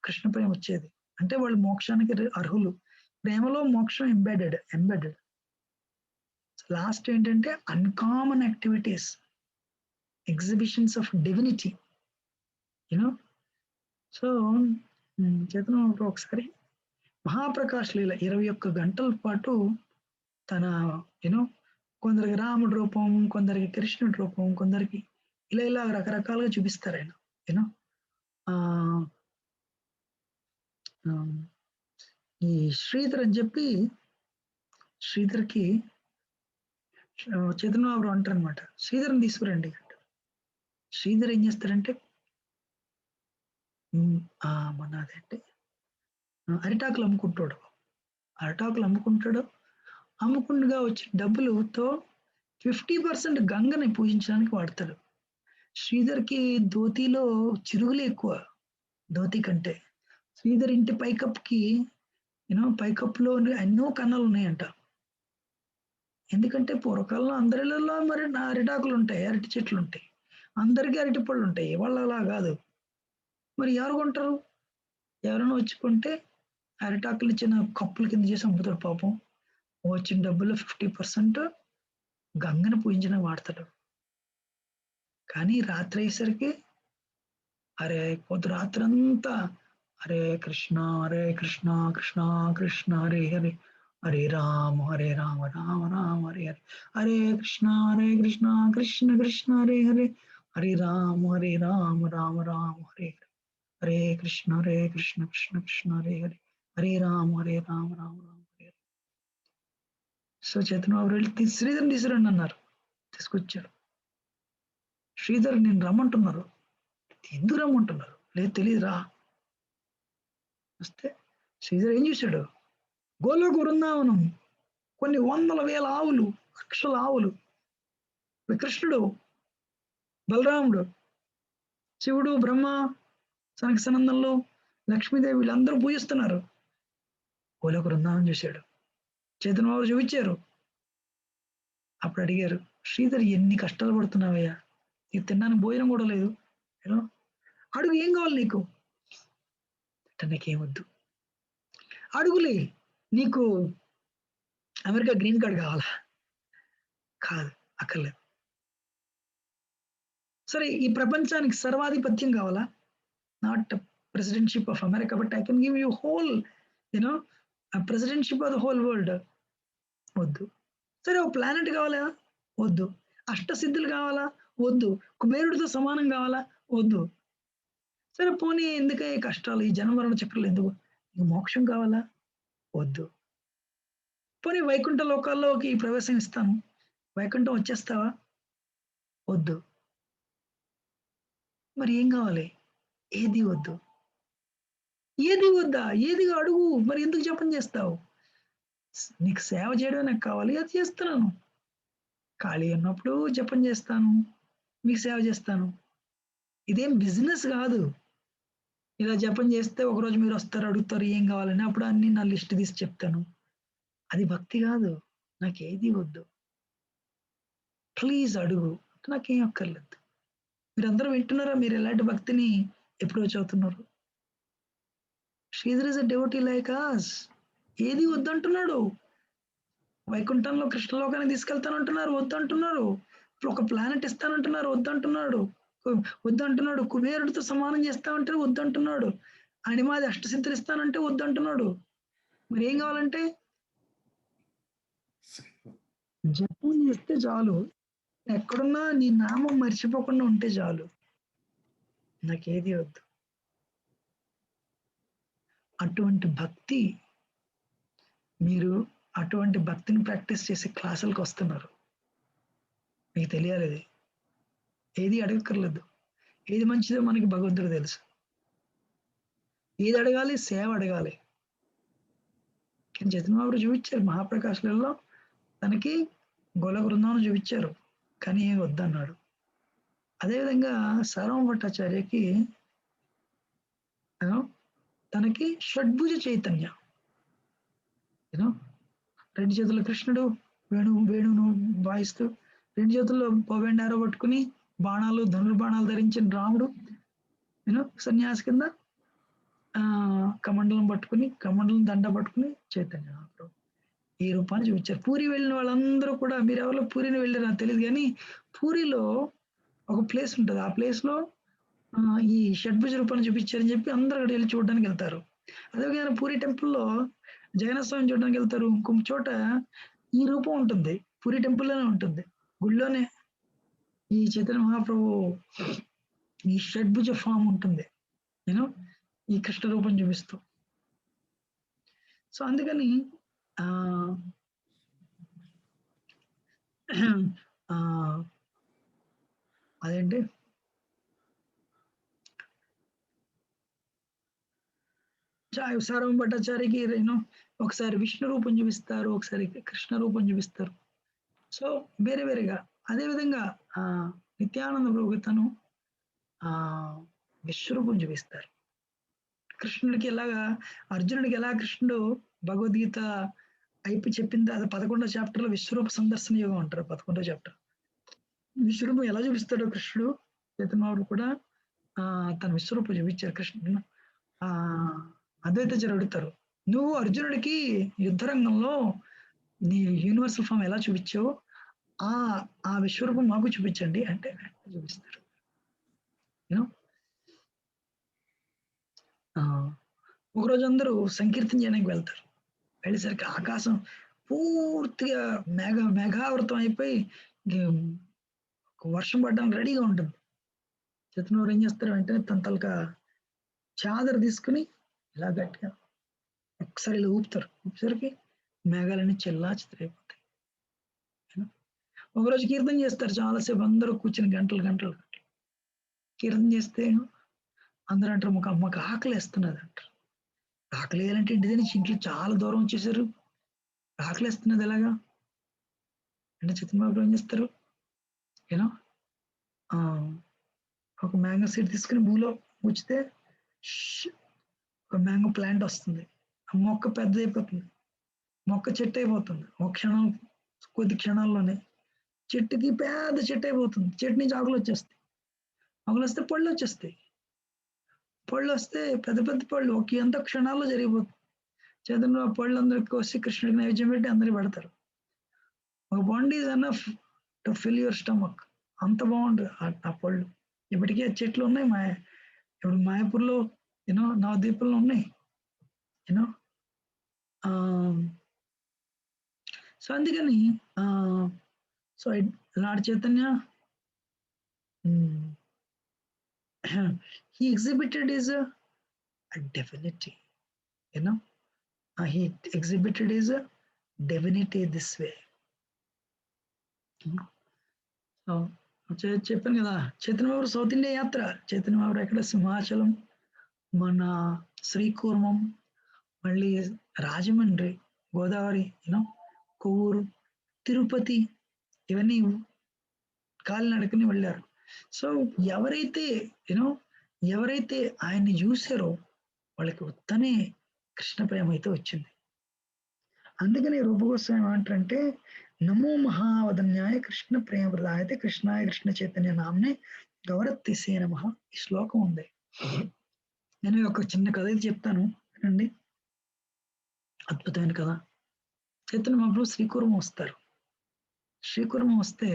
కృష్ణ ప్రేమ వచ్చేది. అంటే వాళ్ళు మోక్షానికి అర్హులు. ప్రేమలో మోక్షం ఎంబెడెడ్. లాస్ట్ ఏంటంటే uncommon activities, exhibitions of divinity. So Chaitanya Mahaprabhu ఒకసారి మహాప్రకాశ్ లీల 21 గంటల పాటు తన కొందరికి రాముడి రూపం, కొందరికి కృష్ణుడి రూపం, కొందరికి ఇలా రకరకాలుగా చూపిస్తారు ఆయన. ఈ శ్రీధర్ అని చెప్పి, శ్రీధర్కి చైతన్య మహాప్రభు అంటారు అనమాట, శ్రీధర్ని తీసుకురండి. శ్రీధర్ ఏం చేస్తారంటే మన అదేంటి అరిటాకులు అమ్ముకుంటాడు. అరిటాకులు అమ్ముకుంటాడు. అమ్ముకుండగా వచ్చిన డబ్బులతో 50% గంగని పూజించడానికి వాడతాడు. శ్రీధర్‌కి ధోతిలో చిరుగులే ఎక్కువ ధోతి కంటే. శ్రీధర్ ఇంటి పైకప్పుకి పైకప్పులో ఎన్నో కన్నాలు ఉన్నాయంట. ఎందుకంటే పూర్వకాలంలో అందరి ఇళ్లలో మరి అరిటాకులు ఉంటాయి, అరటి చెట్లు ఉంటాయి, అందరికీ అరటి పళ్ళు ఉంటాయి. వాళ్ళు అలా కాదు. మరి ఎవరు కొంటారు? ఎవరైనా వచ్చి కొంటే అరిటాకులు ఇచ్చిన కప్పుల కింద చేసి అమ్ముతాడు పాపం. వచ్చిన డబ్బుల్లో 50% గంగను పూజించడానికి వాడతాడు. కానీ రాత్రి అయ్యేసరికి అరే పొద్దు రాత్రంతా హరే కృష్ణ కృష్ణ కృష్ణ హరే హరే, హరే రామ రామ రామ హరే హరే, హరే కృష్ణ కృష్ణ కృష్ణ హరే హరే, హరే రామ రామ రామ హరే హరే, హరే కృష్ణ కృష్ణ కృష్ణ హరే హరే, హరే రామ రామ రామ హరే హరే. సో చైతన్య వెళ్ళి శ్రీధర్ తీసుకురండి అన్నారు. తీసుకొచ్చారు. శ్రీధర్ నేను రమ్మంటున్నారు. ఎందుకు రమ్మంటున్నారు? లేదు తెలియదురా. వస్తే శ్రీధర్ ఏం చూశాడు? గోలోక బృందావనం, కొన్ని వందల వేల ఆవులు, లక్షల ఆవులు, కృష్ణుడు, బలరాముడు, శివుడు, బ్రహ్మ, సనక సనందనలు, లక్ష్మీదేవి వీళ్ళందరూ పూజిస్తున్నారు. గోలోక బృందావనం చూశాడు. చైతన్య బాబు చూపించారు. అప్పుడు అడిగారు, శ్రీధర్ ఎన్ని కష్టాలు పడుతున్నావయ్యా, నీకు తినడానికి భోజనం కూడా లేదు, అడుగు ఏం కావాలి నీకు? నాకేమొద్దు. అడుగులే, నీకు అమెరికా గ్రీన్ కార్డ్ కావాలా? కాదు, అక్కర్లేదు. సరే ఈ ప్రపంచానికి సర్వాధిపత్యం కావాలా? Not presidentship of America, but I can give you whole presidentship of the whole world. వద్దు. సరే ఒక ప్లానెట్ కావాలా? వద్దు. అష్టసిద్ధులు కావాలా? వద్దు. కుబేరుడితో సమానం కావాలా? వద్దు. సరే పోనీ ఎందుకే కష్టాలు, ఈ జన్మరణ చక్రాలు ఎందుకు? నీకు మోక్షం కావాలా? వద్దు. పోనీ వైకుంఠ లోకాల్లోకి ప్రవేశం ఇస్తాను, వైకుంఠం వచ్చేస్తావా? వద్దు. మరి ఏం కావాలి? ఏది వద్దు. ఏది వద్దా? ఏదిగా అడుగు. మరి ఎందుకు జపం చేస్తావు? నీకు సేవ చేయడమే నాకు కావాలి, అది చేస్తున్నాను. ఖాళీ ఉన్నప్పుడు జపం చేస్తాను, మీకు సేవ చేస్తాను. ఇదేం బిజినెస్ కాదు. ఇలా జపం చేస్తే ఒకరోజు మీరు వస్తారు, అడుగుతారు ఏం కావాలని, అప్పుడు అన్ని నా లిస్ట్ తీసి చెప్తాను. అది భక్తి కాదు. నాకేది వద్దు, ప్లీజ్ అడుగు, నాకేం అక్కర్లేదు. మీరందరూ వింటున్నారా? మీరు ఎలాంటి భక్తిని ఎప్పుడో చదువుతున్నారు? Sridhar is a devotee like us. ఏది వద్దంటున్నాడు? వైకుంఠంలో కృష్ణలోకాన్ని తీసుకెళ్తానంటున్నారు, వద్దంటున్నారు. ఒక ప్లానెట్ ఇస్తానంటున్నారు, వద్దంటున్నాడు. వద్దంటున్నాడు. కుబేరుడితో సమానం చేస్తామంటే వద్దంటున్నాడు. అణిమాది అష్టసిద్ధులు ఇస్తానంటే వద్దంటున్నాడు. మరి ఏం కావాలంటే జపం చేస్తే చాలు, ఎక్కడున్నా నీ నామం మర్చిపోకుండా ఉంటే చాలు, నాకేది వద్దు. అటువంటి భక్తి, మీరు అటువంటి భక్తిని ప్రాక్టీస్ చేసే క్లాసులకు వస్తున్నారు. మీకు తెలియాలి ఇది. ఏది అడగక్కర్లేదు. ఏది మంచిదో మనకి భగవంతుడు తెలుసు. ఏది అడగాలి? సేవ అడగాలి. కానీ చైతన్య మహాప్రభు చూపించారు మహాప్రకాశులలో, తనకి గోలోక బృందావనం చూపించారు, కానీ ఏం వద్దన్నాడు. అదేవిధంగా సార్వభౌమ భట్టాచార్యకి తనకి షడ్భుజ చైతన్య, రెండు చేతుల్లో కృష్ణుడు వేణువును వాయిస్తూ, రెండు చేతుల్లో పౌవెండారో పట్టుకుని బాణాలు ధనుర్బాణాలు ధరించిన రాముడు, సన్యాసి కింద కమండలం పట్టుకుని, కమండలం దండ పట్టుకుని చైతన్య మహాప్రభు ఈ రూపాన్ని చూపించారు. పూరి వెళ్ళిన వాళ్ళందరూ కూడా, మీరు ఎవరో పూరిని వెళ్ళారు నాకు తెలియదు, కానీ పూరిలో ఒక ప్లేస్ ఉంటుంది. ఆ ప్లేస్ లో ఈ షడ్భుజ రూపాన్ని చూపించారని చెప్పి అందరూ అక్కడ వెళ్ళి చూడడానికి వెళ్తారు. అదేవిధంగా పూరి టెంపుల్లో జగన్నాథ స్వామిని చూడడానికి వెళ్తారు. ఇంకొక చోట ఈ రూపం ఉంటుంది, పూరి టెంపుల్లోనే ఉంటుంది, గుళ్ళోనే ఈ చైతన్య మహాప్రభు ఈ షడ్భుజ ఫామ్ ఉంటుంది, ఈ కృష్ణ రూపం చూపిస్తూ. సో అందుకని అదేంటి సారం భట్టాచార్యకి ఒకసారి విష్ణు రూపం చూపిస్తారు, ఒకసారి కృష్ణ రూపం చూపిస్తారు. సో వేరే వేరేగా. అదేవిధంగా నిత్యానంద ప్రభుతను విశ్వరూపం చూపిస్తారు. కృష్ణుడికి ఎలాగా, అర్జునుడికి ఎలా కృష్ణుడు భగవద్గీత అయిపోయి చెప్పింది, అది 11వ చాప్టర్లో విశ్వరూప సందర్శన యోగం అంటారు. 11వ చాప్టర్ విశ్వరూపం ఎలా చూపిస్తాడో కృష్ణుడు, చైతన్యవాడు కూడా తన విశ్వరూపం చూపించారు కృష్ణుడు. అద్వైతాచార్య అడుగుతారు, నువ్వు అర్జునుడికి యుద్ధ రంగంలో నీ యూనివర్సల్ ఫామ్ ఎలా చూపించావు, ఆ విశ్వరూపం మాకు చూపించండి అంటే చూపిస్తారు. ఒకరోజు అందరూ సంకీర్తన చేయడానికి వెళ్తారు. వెళ్ళేసరికి ఆకాశం పూర్తిగా మేఘావృతం అయిపోయి వర్షం పడడానికి రెడీగా ఉంటుంది. చైతన్యవారు ఏం చేస్తారు, వెంటనే తన తలక చాదర తీసుకుని ఇలా గట్టిగా ఒకసారి ఇలా ఊపుతారు. ఊపేసరికి మేఘాలన్నీ చెల్లా చిత్రైపోతాయి. ఒకరోజు కీర్తన చేస్తారు, చాలాసేపు అందరూ కూర్చుని గంటలు కీర్తన చేస్తే అందరూ అంటారు, మాకు ఆకలి వేస్తున్నది అంటారు. ఆకలి వేయాలంటే ఇంటి నుంచి ఇంట్లో చాలా దూరం వచ్చేసారు, ఆకలి వేస్తున్నది ఎలాగా అంటే చైతన్యవారు ఏం చేస్తారు, ఒక మ్యాంగో సీడ్ తీసుకుని భూలో ఉంచితే ఒక మ్యాంగో ప్లాంట్ వస్తుంది. ఆ మొక్క పెద్దదైపోతుంది, మొక్క చెట్టు అయిపోతుంది. కొద్ది క్షణాల్లోనే చెట్టుకి పెద్ద చెట్టు అయిపోతుంది. చెట్టు నుంచి ఆకులు వచ్చేస్తాయి, ఆకులు వస్తే పళ్ళు వచ్చేస్తాయి. పళ్ళు వస్తే పెద్ద పెద్ద పళ్ళు ఎంత క్షణాల్లో జరిగిపోతుంది. చైతన్య ఆ పళ్ళు అందరికి వచ్చి కృష్ణుడికి నైవేద్యం పెట్టి అందరికి పెడతారు. ఒక బండి is enough to fill your stomach. అంత బాగుంటుంది ఆ పళ్ళు. ఇప్పటికీ ఆ చెట్లు ఉన్నాయి. ఇప్పుడు మాయాపూర్లో నవద్వీపంలో ఉన్నాయి. సో అందుకని so lord Chaitanya he exhibited his divinity, he exhibited his divinity this way. చెప్పాను కదా, చైతన్యవారు సౌత్ ఇండియా యాత్ర. చైతన్యవారు ఎక్కడ సింహాచలం, మన శ్రీకూర్మం, మళ్ళీ రాజమండ్రి, గోదావరి, కొవ్వూరు, తిరుపతి, ఇవన్నీ కాలినడకని వెళ్ళారు. సో ఎవరైతే ఆయన్ని చూసారో వాళ్ళకి ఉత్తనే కృష్ణ ప్రేమ అయితే వచ్చింది. అందుకని రూపగోస్వామి ఏమంటారంటే, నమో మహావదన్యాయ కృష్ణ ప్రేమ ప్రదాయతే కృష్ణాయ కృష్ణ చైతన్య నామ్నే గౌరత్తిసే నమః. ఈ శ్లోకం ఉంది. నేను ఒక చిన్న కథ అయితే చెప్తాను, వినండి. అద్భుతమైన కథ. చైతన్య మహాప్రభు శ్రీకూర్మం వస్తారు. శ్రీకూర్మం వస్తే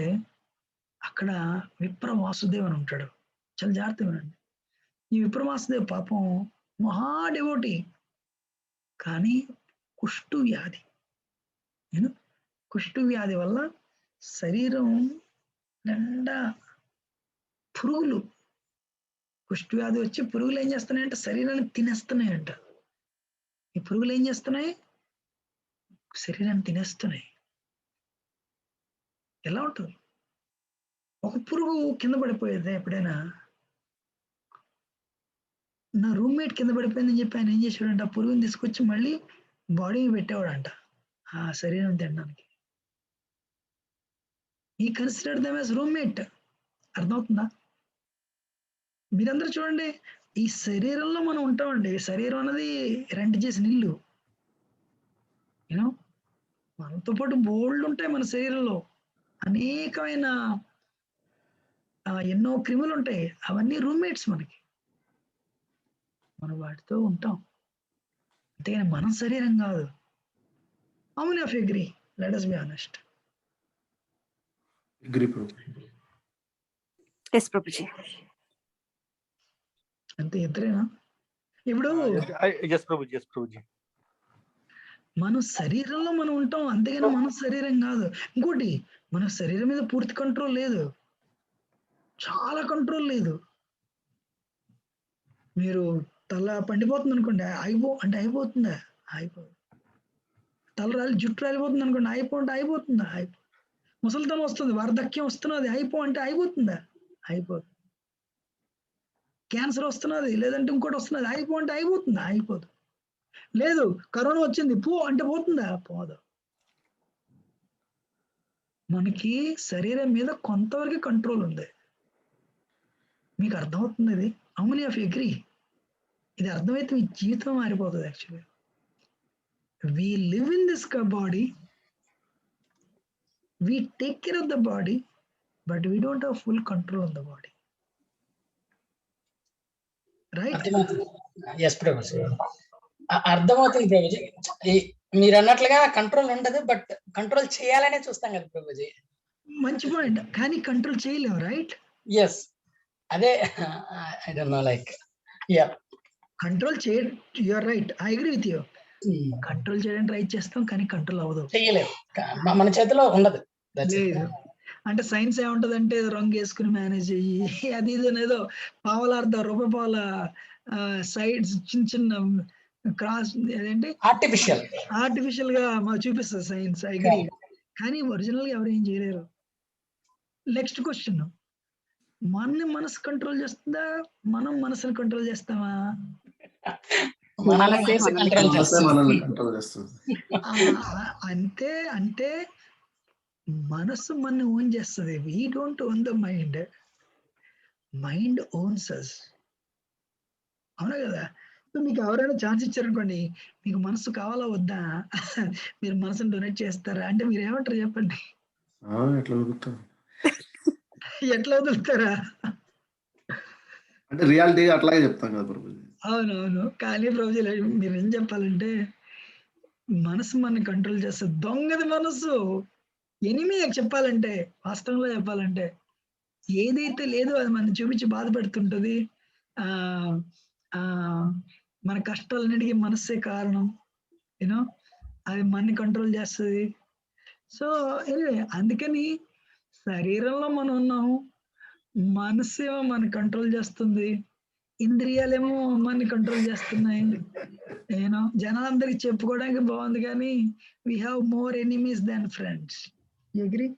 అక్కడ విప్ర వాసుదేవ్ అని ఉంటాడు. చాలా జాగ్రత్త వినండి. ఈ విప్ర వాసుదేవ్ పాపం మహా డివోటీ, కానీ కుష్టు వ్యాధి వల్ల శరీరం నిండా పురుగులు. కుష్టు వ్యాధి వచ్చి పురుగులు ఏం చేస్తున్నాయంటే శరీరాన్ని తినేస్తున్నాయంట. ఈ పురుగులు ఏం చేస్తున్నాయి, శరీరాన్ని తినేస్తున్నాయి. ఎలా ఉంటుంది? ఒక పురుగు కింద పడిపోయేది. ఎప్పుడైనా నా రూమ్మేట్ కింద పడిపోయిందని చెప్పి ఆయన ఏం చేసాడంట, ఆ పురుగుని తీసుకొచ్చి మళ్ళీ బాడీ పెట్టేవాడంట ఆ శరీరం తినడానికి. ఈ కన్సిడర్ దెమ్ యాజ్ రూమ్మేట్. అర్థమవుతుందా? మీరందరూ చూడండి, ఈ శరీరంలో మనం ఉంటామండి. శరీరం అన్నది రెంట్ చేసిన ఇల్లు. మనతో పాటు బోల్డ్ ఉంటాయి మన శరీరంలో. అనేకమైన ఎన్నో క్రిములు ఉంటాయి. అవన్నీ రూమ్మేట్స్ మనకి. మనం వాటితో ఉంటాం. అంతేగాని మనం శరీరం కాదు. How many of you agree? Let us be honest. Agree, Prabhu. Yes, Prabhuji. అంతే, ఇద్దరేనా? ఇప్పుడు Yes, Prabhuji. మన శరీరంలో మనం ఉంటాం, అంతేగాని మన శరీరం కాదు. ఇంకోటి, మన శరీరం మీద పూర్తి కంట్రోల్ లేదు, చాలా కంట్రోల్ లేదు. మీరు తల పండిపోతుంది అనుకోండి, అయిపోతుందా? అయిపోదు. తల జుట్టు రాలిపోతుంది అనుకోండి, అయిపోతుందా? ముసలితనం వస్తుంది, వార్ధక్యం వస్తున్నది, అయిపోతుందా? అయిపోదు. క్యాన్సర్ వస్తున్నది, లేదంటే ఇంకోటి వస్తున్నది, అయిపోతుందా? అయిపోదు. లేదు కరోనా వచ్చింది పో అంటే పోతుందా? పోదు. మనకి శరీరం మీద కొంతవరకు కంట్రోల్ ఉంది. మీకు అర్థమవుతుంది ఇది? అవును ఆఫ్ అగ్రీ. ఇది అర్థమైతే మీ జీవితం మారిపోతుంది actually. We live in this body, we take care of the body, but we don't have full control on the body. Right? Yes Prabhuji, అర్థమవుతుంది ప్రభుజీ. మీరు అన్నట్లుగా కంట్రోల్ ఉండదు, బట్ కంట్రోల్ చేయాలనే చూస్తాం కదా ప్రభుజీ. మంచి పాయింట్. కానీ కంట్రోల్ చేయలేము, రైట్? ఎస్, అదే I don't know like yeah control చేయ, you are right, I agree with you. Control చేయడానికి ట్రై చేస్తాం కానీ కంట్రోల్ అవ్వదు, చేయలేము, మన చేతిలో ఉండదు. లేదు. అంటే సైన్స్ ఏముంటదంటే రంగు వేసుకుని మేనేజ్ చెయ్యి, అది ఇది ఏదో పావలార్ధ రూపాయి పావుల సైడ్స్ చిన్న చిన్న క్రాస్ ఏదంటే ఆర్టిఫిషియల్ గా చూపిస్తుంది సైన్స్, ఐ అగ్రీ. కానీ ఒరిజినల్ గా ఎవరు ఏం చేయలేరు. నెక్స్ట్ క్వశ్చన్, మనసు కంట్రోల్ చేస్తుందా, మనం మనసుని కంట్రోల్ చేస్తామా? అంతే. అంటే మనసు మన ఓన్ చేస్తుంది. We don't own the mind, mind owns us. అవునా కదా? మీకు ఎవరైనా ఛాన్స్ ఇచ్చారనుకోండి, మీకు మనసు కావాలా వద్దా, మీరు మనసుని డొనేట్ చేస్తారా అంటే మీరు ఏమంటారు చెప్పండి? ఎట్లా వదులుతారా? అంటే రియాలిటీ అట్లాగే చెప్తాం కదా ప్రభుజీ. అవునవును. కానీ ప్రభుజీ మీరు ఏం చెప్పాలంటే మనసు మన కంట్రోల్ చేస్తుంది. దొంగది మనసు, ఎనిమి చెప్పాలంటే, వాస్తవంలో చెప్పాలంటే ఏదైతే లేదో అది మనం చూపించి బాధ పెడుతుంటది. మన కష్టాలన్నిటికీ మనస్సే కారణం, యూనో, అది మనని కంట్రోల్ చేస్తుంది. సో ఎనివే, అందుకని శరీరంలో మనం ఉన్నాము, మనసు ఏమో మన కంట్రోల్ చేస్తుంది, ఇంద్రియాలేమో మనని కంట్రోల్ చేస్తున్నాయి. నేను జనాలందరికి చెప్పుకోవడానికి బాగుంది కానీ we have more enemies than friends. You agree?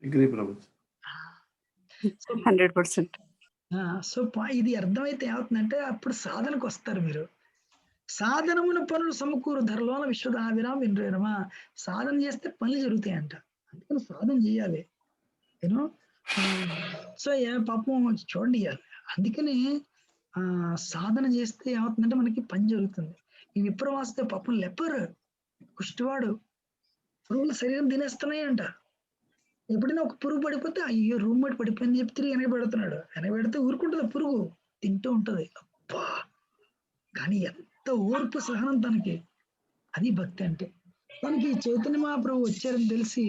Agree Prabhuji. 100%. So ఇది అర్థమైతే ఏమవుతుందంటే అప్పుడు సాధనకు వస్తారు మీరు. సాధనమున పనులు సమకూరు ధరలోన విశ్వద విరామ వినరేనమా. సాధన చేస్తే పనులు జరుగుతాయంట, అందుకని సాధన చేయాలి, యూనో. సో పాపం చూడండి, అందుకని సాధన చేస్తే ఏమవుతుందంటే మనకి పని జరుగుతుంది. ఈ విప్రవాస్తే పాపం లెపర్, కుష్టివాడు, పురుగుల శరీరం తినేస్తున్నాయి అంట. ఎప్పుడైనా ఒక పురుగు పడిపోతే అయ్యో రూమ్ బట్టి పడిపోయింది చెప్పి తిరిగి వెనక పెడుతున్నాడు. వెనక పెడితే ఊరుకుంటుంది, పురుగు తింటూ ఉంటది. అబ్బా, కానీ ఎంత ఓర్పు సహనం తనకి, అది భక్తి అంటే. తనకి చైతన్య మహాప్రభు వచ్చారని తెలిసి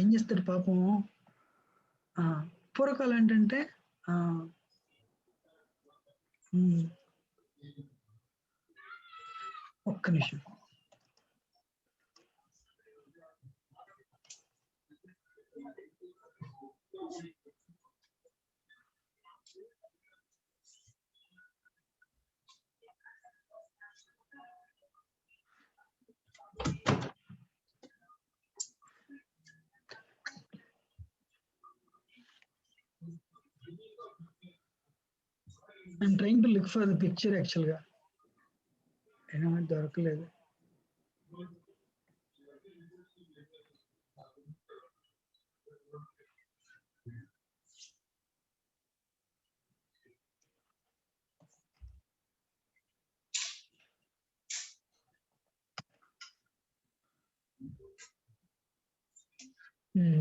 ఏం చేస్తాడు పాపం. పూర్వకాలం ఏంటంటే ఒక్క నిమిషం, I'm trying to look for the picture actually గా, అయినా దొరకలేదు.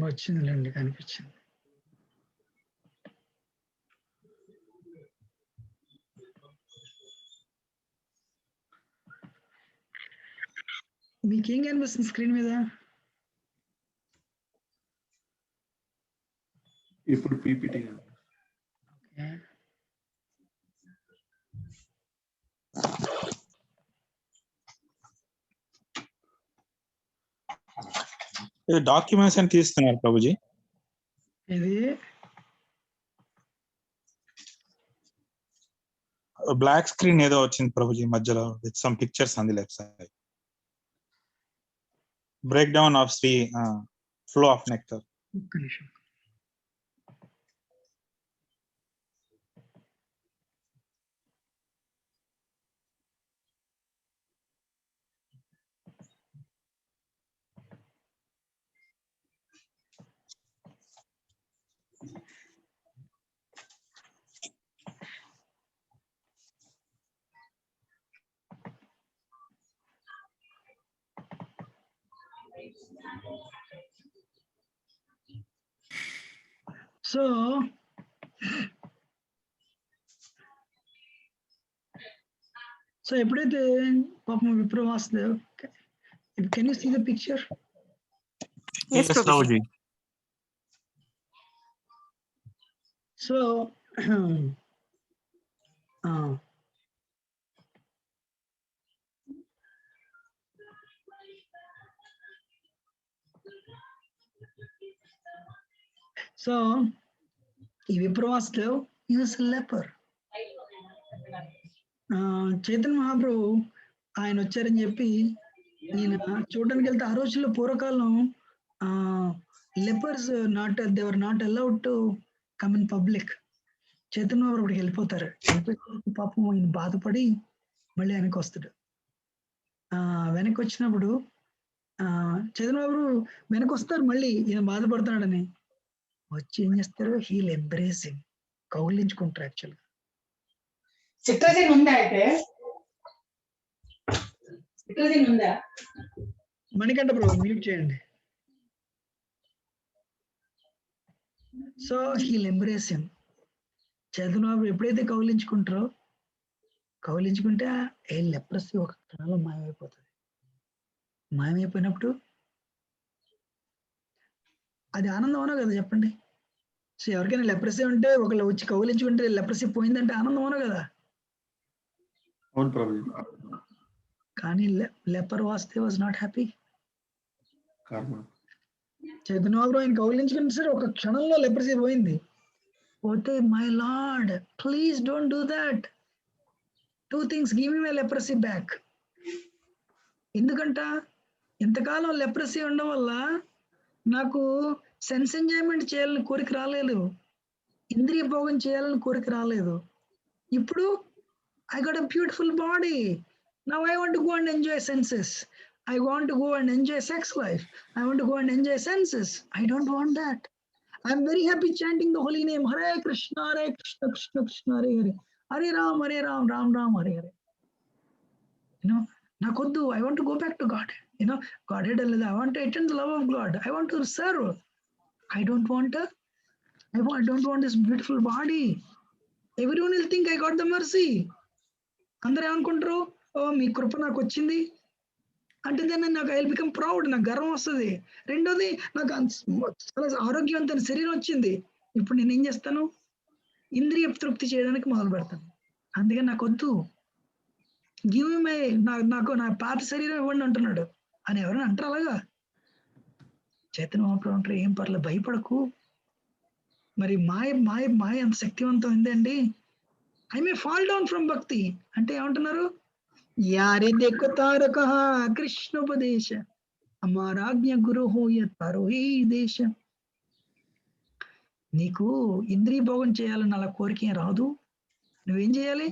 వచ్చిందిలేండి, కనిపించింది. మీకేం కనిపిస్తుంది స్క్రీన్ మీద? ఇప్పుడు పీపీటీ. డాక్యుమెంట్స్ అని తీస్తున్నారు ప్రభుజీ. ఇది బ్లాక్ స్క్రీన్ ఏదో వచ్చింది ప్రభుజీ మధ్యలో, with some pictures on the left side. Break down of Shri flow of nectar. ఒక్క నిమిషం. సో ఎప్పుడైతే పాపం Vipravasudev, can you see the picture? Yes, Prabhuji. So so ఈ విప్రవాసుదేవ్ ఈజ్ లెపర్. చైతన్య మహాప్రభు ఆయన వచ్చారని చెప్పి ఈయన చూడడానికి వెళ్తే, ఆ రోజుల్లో పూర్వకాలం lepers they were not allowed to come in public. Chaitanya మహాప్రభుడికి వెళ్ళిపోతారు. వెళ్ళిపోయి పాపం ఈయన బాధపడి మళ్ళీ వెనక్కి వస్తాడు. వెనక్కి వచ్చినప్పుడు చైతన్య మహాప్రభు వెనక్కి వస్తారు, మళ్ళీ ఈయన బాధపడుతున్నాడని వచ్చి ఏం చేస్తారు, హీల్ ఎంబ్రేసింగ్, కౌగిలించుకుంటారు. యాక్చువల్గా సిట్రజిన్ ఉందా? అయితే సిట్రజిన్ ఉందా? మణికంఠ ప్రభు మ్యూట్ చేయండి. So heal embracing, Chaitanya Mahaprabhu ఎప్పుడైతే కౌలించుకుంటే ఏ లెప్రసీ ఒక క్షణంలో మాయమైపోతుంది. మాయమైపోయినప్పుడు అది ఆనందం అవునా కదా చెప్పండి? సో ఎవరికైనా లెప్రసీ ఉంటే ఒకళ్ళు వచ్చి కౌలించుకుంటే లెప్రసీ పోయిందంటే ఆనందం అవునా కదా? అవును ప్రభుజీ. కానీ లెపర్ వాస్ నాట్ హ్యాపీ. కర్మ. చైతన్య మహాప్రభు ఆయన కౌలించుకుంటే సరే ఒక క్షణంలో లెప్రసీ పోయింది. పోతే, my lord please don't do that, 2 things, give me my leprosy back. ఎందుకంట ఇంతకాలం లెప్రసీ ఉండడం వల్ల నాకు సెన్స్ ఎంజాయ్మెంట్ చేయాలని కోరిక రాలేదు, ఇంద్రియ భోగం చేయాలని కోరిక రాలేదు. ఇప్పుడు I got a beautiful body. Now I want to go and enjoy senses. I want to go and enjoy sex life. I want to go and enjoy senses. I don't want that. I'm very happy chanting the holy name. Hare Krishna, Krishna Krishna, Hare Hare. Hare Ram, Ram Ram, Hare Hare. Nakoddu, I want to go back to God. Godhead allada. I want to attain the love of God. I want to serve. I don't want this beautiful body. Everyone will think I got the mercy. అందరూ ఏమనుకుంటారు, ఓ మీ కృప నాకు వచ్చింది అంటే దాన్ని నాకు I will become proud, నాకు గర్వం వస్తుంది. రెండోది, నాకు చాలా ఆరోగ్యవంతమైన శరీరం వచ్చింది. ఇప్పుడు నేను ఏం చేస్తాను, ఇంద్రియ తృప్తి చేయడానికి మొదలు పెడతాను. అందుకని నాకు వద్దు, గివ్ మీ మై, నాకు నా పాత శరీరం ఇవ్వండి అంటున్నాడు అని ఎవరైనా అంటారు అలాగా? చైతన్య మహాప్రభు అంటారు, ఏం పర్లేదు, భయపడకు. మరి మాయ అంత శక్తివంతం ఉందండి. I may fall down from bhakti. అంటే ఏమంటున్నారు, యారే దేఖో తారక కృష్ణోపదేశ అమారాజ్ఞ గురు హోయతారోహి దేశ. నీకు ఇంద్రియ భోగం చేయాలని అలా కోరిక రాదు. నువ్వేం చేయాలి,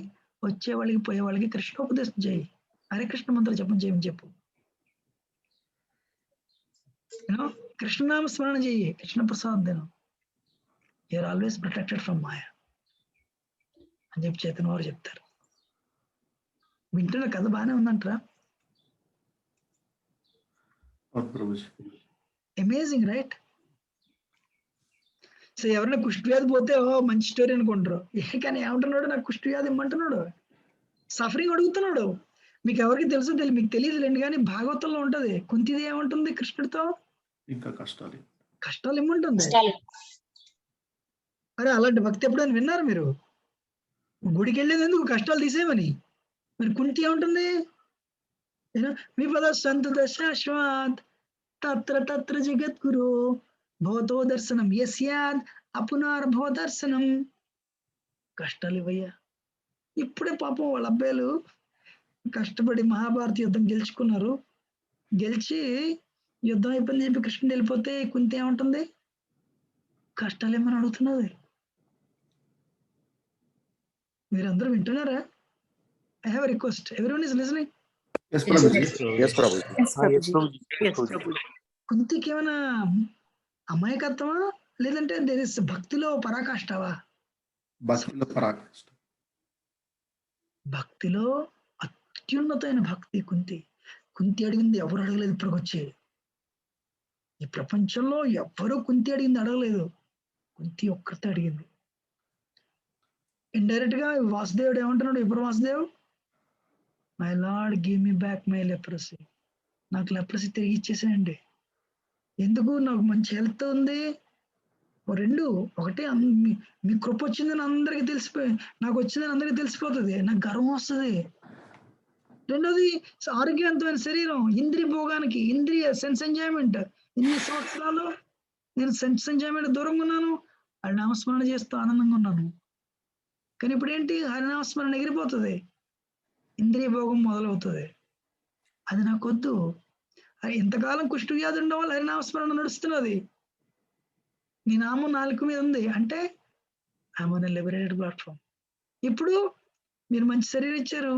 వచ్చే వాళ్ళకి పోయే వాళ్ళకి కృష్ణోపదేశం చేయి, హరే కృష్ణ మంత్రం చేయమని చెప్పు. కృష్ణనామ స్మరణ చేయి, కృష్ణ ప్రసాద్ దినం. యూఆర్ ఆల్వేస్ ప్రొటెక్టెడ్ ఫ్రమ్ మాయ అని చెప్పి చైతన్య వారు చెప్తారు. వింటున్న కథ బాగానే ఉందంటారా? Amazing right? సో ఎవరైనా కుష్ఠవ్యాధి పోతే మంచి స్టోరీ అనుకుంటారు, కానీ ఏమంటున్నాడు, నాకు కుష్ఠవ్యాధి ఇమ్మంటున్నాడు, సఫరింగ్ అడుగుతున్నాడు. మీకు ఎవరికి తెలుసో మీకు తెలియదు లేండి, కానీ భాగవతంలో ఉంటది. కుంతిది ఏమంటుంది కృష్ణుడితో, ఇంకా కష్టాలు ఇమ్మంటుంది. అరే అలాంటి భక్తి ఎప్పుడైనా విన్నారు మీరు? గుడికి వెళ్ళేది ఎందుకు, కష్టాలు తీసేమని. మరి కుంతి ఏముంటుంది, విపద సంతత శాశ్వత్ తత్ర తత్ర జగద్గురు భవతో దర్శనం యస్యాద్ అపునర్భవ దర్శనం. కష్టాలు ఇవ్వయ్యా. ఇప్పుడే పాపం వాళ్ళ అబ్బాయిలు కష్టపడి మహాభారత యుద్ధం గెలుచుకున్నారు. గెలిచి యుద్ధం అయిపోయింది చెప్పి కృష్ణుడు వెళ్ళిపోతే కుంతి ఏముంటుంది, కష్టాలు ఏమని అడుగుతున్నది. మీరందరూ వింటున్నారా? I have request, everyone is listening. కుంతికి ఏమైనా అమాయకత్వమా లేదంటే భక్తిలో పరాకాష్టావా? భక్తిలో పరాకాష్ట. భక్తిలో అత్యున్నతమైన భక్తి కుంతి అడిగింది ఎవరు అడగలేదు ఇప్పటికొచ్చి. ఈ ప్రపంచంలో ఎవ్వరూ కుంతి అడిగింది అడగలేదు, కుంతి ఒక్కరితే అడిగింది. ఇండైరెక్ట్ గా వాసుదేవుడు ఏమంటున్నాడు? ఇప్పుడు Vasudev, my lord give me back my leprosy, నాకు లెప్రసీ తిరిగి ఇచ్చేసేయండి. ఎందుకు? నాకు మంచి హెల్త్ ఉంది. రెండు ఒకటి మీ కృప వచ్చిందని అందరికి తెలిసిపోయి, నాకు వచ్చిందని అందరికి తెలిసిపోతుంది, నాకు గర్వం వస్తుంది. రెండోది ఆరోగ్యవంతమైన శరీరం, ఇంద్రియ భోగానికి, ఇంద్రియ సెన్స్ ఎంజాయ్మెంట్. ఇన్ని సంవత్సరాలు నేను సెన్స్ ఎంజాయ్మెంట్ దూరంగా ఉన్నాను, హరినామస్మరణ చేస్తూ ఆనందంగా ఉన్నాను. కానీ ఇప్పుడు ఏంటి? హరినామస్మరణ ఎగిరిపోతుంది, ఇంద్రియ భోగం మొదలవుతుంది. అది నాకొద్దు. ఇంతకాలం కుష్టు వ్యాధి ఉండడం వల్ల హరినామస్మరణ నడుస్తున్నది, నీ నామం నాలుగు మీద ఉంది అంటే I'm on a liberated platform. ఇప్పుడు మీరు మంచి శరీరం ఇచ్చారు,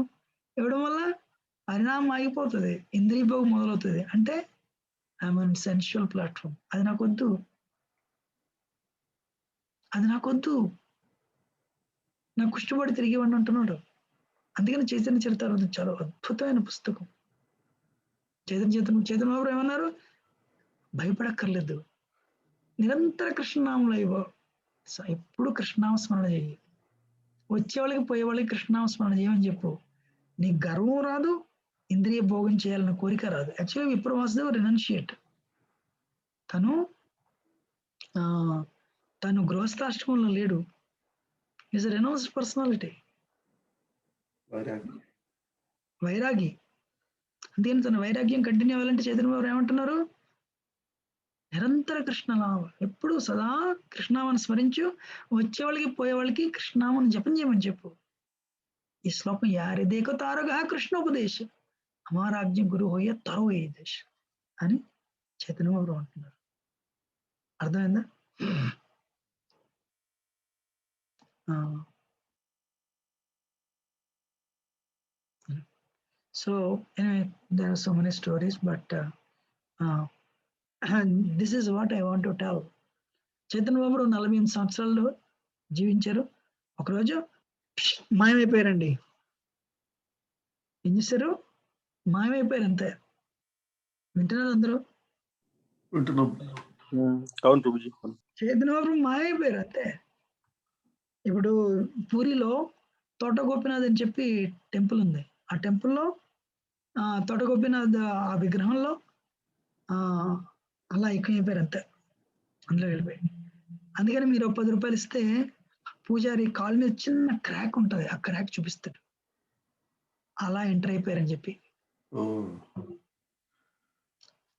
ఇవ్వడం వల్ల హరినామం ఆగిపోతుంది, ఇంద్రియ భోగం మొదలవుతుంది అంటే ఐఎమ్ ఆన్ సెన్షువల్ ప్లాట్ఫామ్. అది నాకొద్దు, అది నాకొద్దు, నాకు కుష్టిపడి తిరిగి ఇవ్వండి అంటున్నాడు. అందుకని చైతన్య చరితామృతం చాలా అద్భుతమైన పుస్తకం. చైతన్య బాబు ఏమన్నారు? భయపడక్కర్లేదు, నిరంతర కృష్ణనామంలో ఇవ్వ, ఎప్పుడు కృష్ణనామ స్మరణ చెయ్యి, వచ్చేవాళ్ళకి పోయేవాళ్ళకి కృష్ణనామ స్మరణ చేయమని చెప్పు. నీ గర్వం రాదు, ఇంద్రియ భోగం చేయాలన్న కోరిక రాదు. యాక్చువల్గా విప్ర వాసుదేవ్ రినన్షియేట్. తను గృహస్థాశ్రమంలో లేడు, ఈజ్ ఎ రెనౌన్స్డ్ పర్సనాలిటీ, వైరాగి. అందుకని తన వైరాగ్యం కంటిన్యూ అవ్వాలంటే చైతన్య బాబు ఏమంటున్నారు? నిరంతర కృష్ణనామ, ఎప్పుడు సదా కృష్ణనామాన్ని స్మరించు, వచ్చేవాళ్ళకి పోయేవాళ్ళకి కృష్ణనామాన్ని జపం చేయమని చెప్పు. ఈ శ్లోకం యారిదేకో తారగా కృష్ణోపదేశ అమారాజ్యం గురు హోయ తరో ఏ దేశ అని చైతన్య బాబు అంటున్నారు. అర్థమైందా? So anyway, there are so many stories, but this is what I want to tell. Chaitanya బాబు 48 సంవత్సరాలు జీవించారు. ఒకరోజు మాయమైపోయారండి. ఏం చేశారు? మాయమైపోయారు అంతే. వింటున్నారు అందరూ? అవును ప్రభుజీ. చైతన్య బాబు మాయమైపోయారు అంతే. ఇప్పుడు పూరిలో తోట గోపినాథ్ అని చెప్పి టెంపుల్ ఉంది. ఆ టెంపుల్లో తోట గోపినాథ్ ఆ విగ్రహంలో అలా ఎక్కువైపోయారు అంతే, అందులో వెళ్ళిపోయి. అందుకని మీరు 10 రూపాయలు ఇస్తే పూజారి కాలు మీద చిన్న క్రాక్ ఉంటుంది, ఆ క్రాక్ చూపిస్తాడు, అలా ఎంటర్ అయిపోయారని చెప్పి.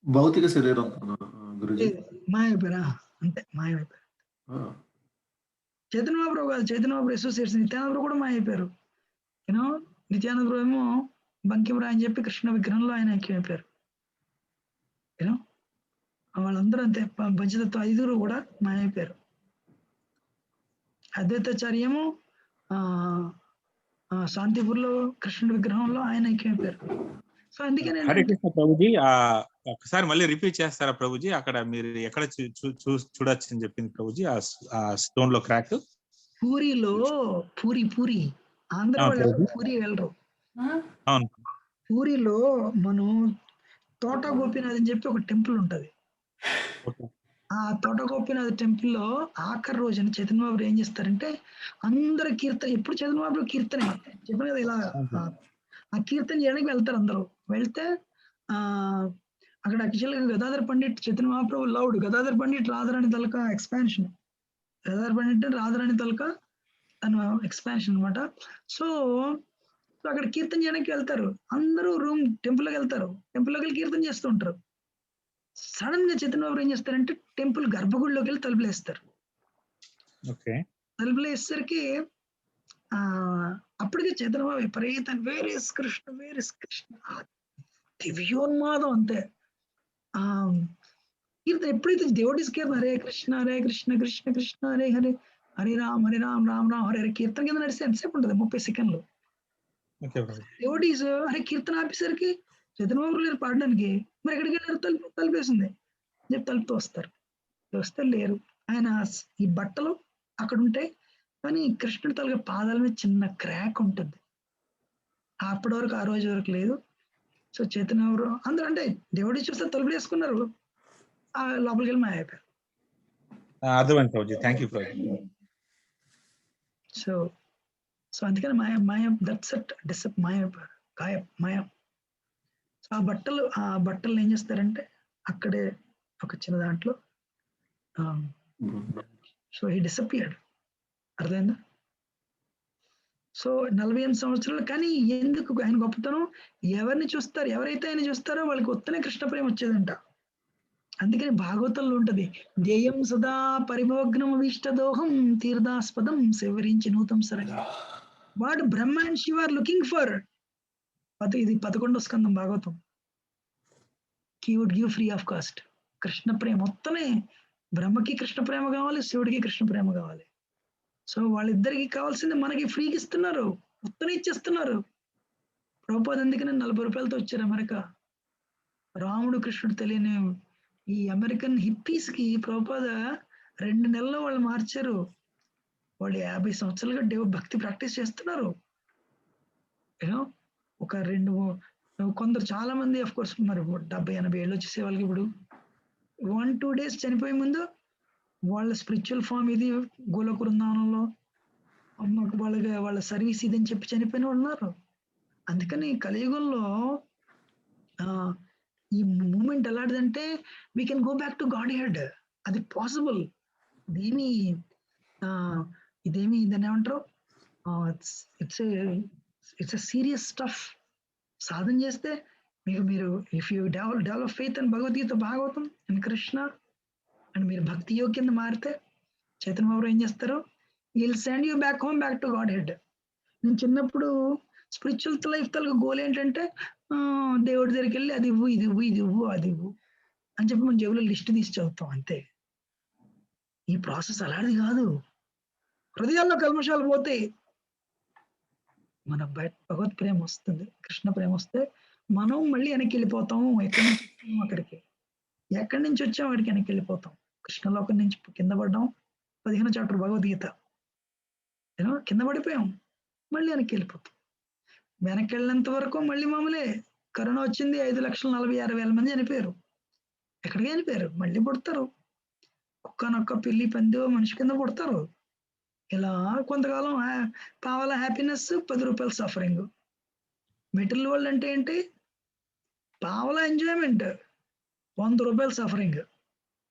భౌతిక శరీరం మాయమైపోయారా అంతే, మాయమైపోయారు. చైతన్య మహాప్రభు కాదు, చైతన్య మహాప్రభు అసోసియేట్స్ నిత్యానంద కూడా మాయమైపోయారు. యూనో నిత్యానంద ప్రభు ఏమో బంకిమరా అని చెప్పి కృష్ణ విగ్రహంలో ఆయన ఐక్యమైపోయారు. యూనో వాళ్ళందరూ అంతే, పంచతత్వ 5 కూడా మాయమైపోయారు. అద్వైతాచార్యము శాంతిపూర్లో కృష్ణుడి విగ్రహంలో ఆయన ఐక్యమైపోయారు. సో అందుకని హరే కృష్ణ ప్రభుజీ, ఒకసారి మళ్ళీ రిపీట్ చేస్తారా ప్రభుజీ? అక్కడ మీరు ఎక్కడ చూడొచ్చు అని చెప్పింది ప్రభుజీ, ఆ స్టోన్ లో క్రాక్? పూరిలో, పూరి ఆంధ్ర వాళ్ళు పూరి వెళ్ళరు. అవును, పూరిలో మనం తోట గోపినాథ్ అని చెప్పి ఒక టెంపుల్ ఉంటది. ఆ తోట గోపినాథ్ టెంపుల్లో ఆఖరి రోజున చైతన్య బాబు ఏం చేస్తారంటే అందరు కీర్తన, ఎప్పుడు చైతన్య బాబు కీర్తనే చెప్పిన కదా, ఇలా ఆ కీర్తన చేయడానికి వెళ్తారు అందరూ. వెళ్తే అక్కడ యాక్చువల్గా గదాధర్ పండిట్ చైతన్య మహాప్రభు లౌడ్, గదాధర్ పండిట్ రాధారాణి తలక ఎక్స్పాన్షన్, గదాధర్ పండిట్ రాధారాణి తలక తన ఎక్స్పాన్షన్ అనమాట. సో అక్కడ కీర్తన చేయడానికి వెళ్తారు అందరూ, టెంపుల్లోకి వెళ్తారు, టెంపుల్లోకి వెళ్ళి కీర్తన చేస్తూ ఉంటారు. సడన్ గా చైతన్య బాబు ఏం చేస్తారంటే టెంపుల్ గర్భగుడిలోకి వెళ్ళి తలుపులేస్తారు. తలుపులేసరికి అప్పటికే చైతన్య బాబు విపరీతం వేర్ ఇస్ కృష్ణ దివ్యోన్మాదం అంతే. కీర్తన ఎప్పుడైతే దేవుడి కీర్తన హరే కృష్ణ కృష్ణ కృష్ణ హరే హరే హరే రామ్ రామ్ రామ్ హరే హరే కీర్తన కింద నడిస్తే ఎంతసేపు ఉంటుంది? 30 సెకండ్లు. దేవుడీస్ అరే కీర్తన ఆపేసరికి చైతన్య బాబు లేరు పాడడానికి, మరి ఎక్కడికి వెళ్ళారు? తలుపేసింది చెప్పి తలుపుతో వస్తారు. వస్తే లేరు. ఆయన ఈ బట్టలు అక్కడ ఉంటాయి, కానీ కృష్ణుడి తాలూకా పాదాల మీద చిన్న క్రాక్ ఉంటుంది. అప్పటి వరకు ఆ రోజు వరకు లేదు. సో చైతన్య ఎవరు అందరూ అంటే దేవుడి చూస్తే తలుపులు వేసుకున్నారు, ఆ లోపలికి వెళ్ళి మాయ అయిపోయారు. అర్థమైంది Prabhuji, thank you Prabhuji. So so అందుకని మాయ మాయ దట్స్ ఇట్ డిసప్ మాయ కాయ మాయ. సో ఆ బట్టలు ఏం చేస్తారంటే అక్కడే ఒక చిన్న దాంట్లో సో హీ డిసపియర్డ్. అర్థమైందా? సో 48 సంవత్సరాలు. కానీ ఎందుకు ఆయన గొప్పతనం, ఎవరిని చూస్తారు, ఎవరైతే ఆయన చూస్తారో వాళ్ళకి ఉత్తనే కృష్ణ ప్రేమ వచ్చేదంట. అందుకని భాగవతంలో ఉంటది, ధ్యేయం సదా పరిభవగ్నం విష్టదోహం తీర్థాస్పదం సేవరించి నూతం సరగా. వాడు Brahma and Shiva are looking for, ఇది 11వ స్కందం Bhagavatam. He would give free of cost. Krishna ప్రేమ మొత్తమే, బ్రహ్మకి కృష్ణ ప్రేమ కావాలి, శివుడికి కృష్ణ ప్రేమ కావాలి. సో వాళ్ళిద్దరికి కావాల్సింది మనకి ఫ్రీకి ఇస్తున్నారు, మొత్తం ఇచ్చేస్తున్నారు. ప్రభుపాద అందుకనే 40 రూపాయలతో వచ్చారు అమెరికా. రాముడు కృష్ణుడు తెలియని ఈ అమెరికన్ హిప్పీస్ కి ప్రభుపాద 2 నెలల్లో వాళ్ళు మార్చారు. వాళ్ళు 50 సంవత్సరాలుగా భక్తి ప్రాక్టీస్ చేస్తున్నారు. యూనో ఒక కొందరు చాలా మంది ఆఫ్ కోర్స్ మరి 70-80 ఏళ్ళు వచ్చేసే వాళ్ళకి ఇప్పుడు 1-2 డేస్ చనిపోయే ముందు వాళ్ళ స్పిరిచువల్ ఫామ్ ఇది గోలోక బృందావనంలో వాళ్ళ సర్వీస్ ఇది అని చెప్పి చనిపోయిన వాళ్ళు ఉన్నారు. అందుకని కలియుగంలో ఈ మూమెంట్ ఎలాంటిదంటే we can go back to God head. అది పాసిబుల్. ఇదేమి దాన్ని ఏమంటారు, ఇట్స్ సీరియస్ స్టఫ్. సాధన చేస్తే మీరు if you develop faith and Bhagavad Gita Bhagavatam and Krishna and మీరు భక్తి యోగ్యంగా మారితే చైతన్య బాబు ఏం చేస్తారు, will send you back home, back to God head. నేను చిన్నప్పుడు స్పిరిచువల్ లైఫ్ తలకు గోల్ ఏంటంటే దేవుడి దగ్గరికి వెళ్ళి అది ఇవ్వు, ఇది ఇవ్వు, ఇది ఇవ్వు, అది ఇవ్వు అని చెప్పి మన జేబులో లిస్ట్ తీసి చదువుతాం అంతే. ఈ ప్రాసెస్ అలాంటిది కాదు. హృదయాల్లో కల్మషాలు పోతే మన భగవత్ ప్రేమ వస్తుంది, కృష్ణ ప్రేమ వస్తే మనం మళ్ళీ వెనక్కి వెళ్ళిపోతాము. ఎక్కడి నుంచి వచ్చాము అక్కడికి, ఎక్కడి నుంచి వచ్చాము అక్కడికి వెనక్కి వెళ్ళిపోతాం. కృష్ణలోకం నుంచి కింద పడ్డాం, 15వ చాప్టర్ భగవద్గీత, కింద పడిపోయాం, మళ్ళీ వెనక్కి వెళ్ళిపోతాం. వెనక్కి వెళ్ళినంత వరకు మళ్ళీ మామూలే. కరోనా వచ్చింది, 5,46,000 మంది చనిపోయారు. ఎక్కడికి చనిపోయారు? మళ్ళీ పుడతారు. కుక్కనొక్క పిల్లి పంది మనిషి కింద పుడతారు. ఇలా కొంతకాలం కావాలా హ్యాపీనెస్, 10 రూపాయలు సఫరింగ్. మెటీరియల్ వరల్డ్ అంటే ఏంటి? పావలా ఎంజాయ్మెంట్, 100 రూపాయలు సఫరింగ్.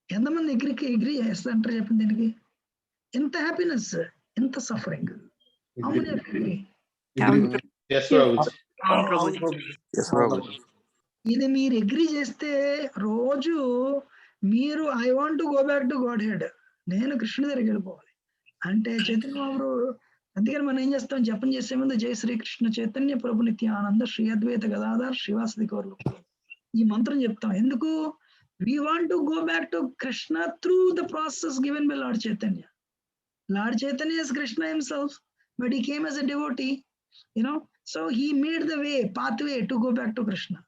ఎంతమంది ఎగ్రీ చేస్తారంటారు చెప్పండి దీనికి? ఎంత హ్యాపీనెస్, ఎంత సఫరింగ్. ఇది మీరు అగ్రీ చేస్తే రోజు మీరు I want to go back to God head, నేను కృష్ణుడి దగ్గరికి వెళ్ళిపోవాలి అంటే చైతన్య బాబు. అందుకని మనం ఏం చేస్తాం, జపం చేసే ముందు జై శ్రీకృష్ణ చైతన్య ప్రభు నిత్యానంద శ్రీ అద్వైత గదాధర్ శ్రీవాసది గౌరవ ఈ మంత్రం చెప్తాం. ఎందుకు? we want to go back to Krishna through the process given by Lord Chaitanya. Lord Chaitanya is Krishna himself, but he came as a devotee, so he made the way, pathway to go back to Krishna.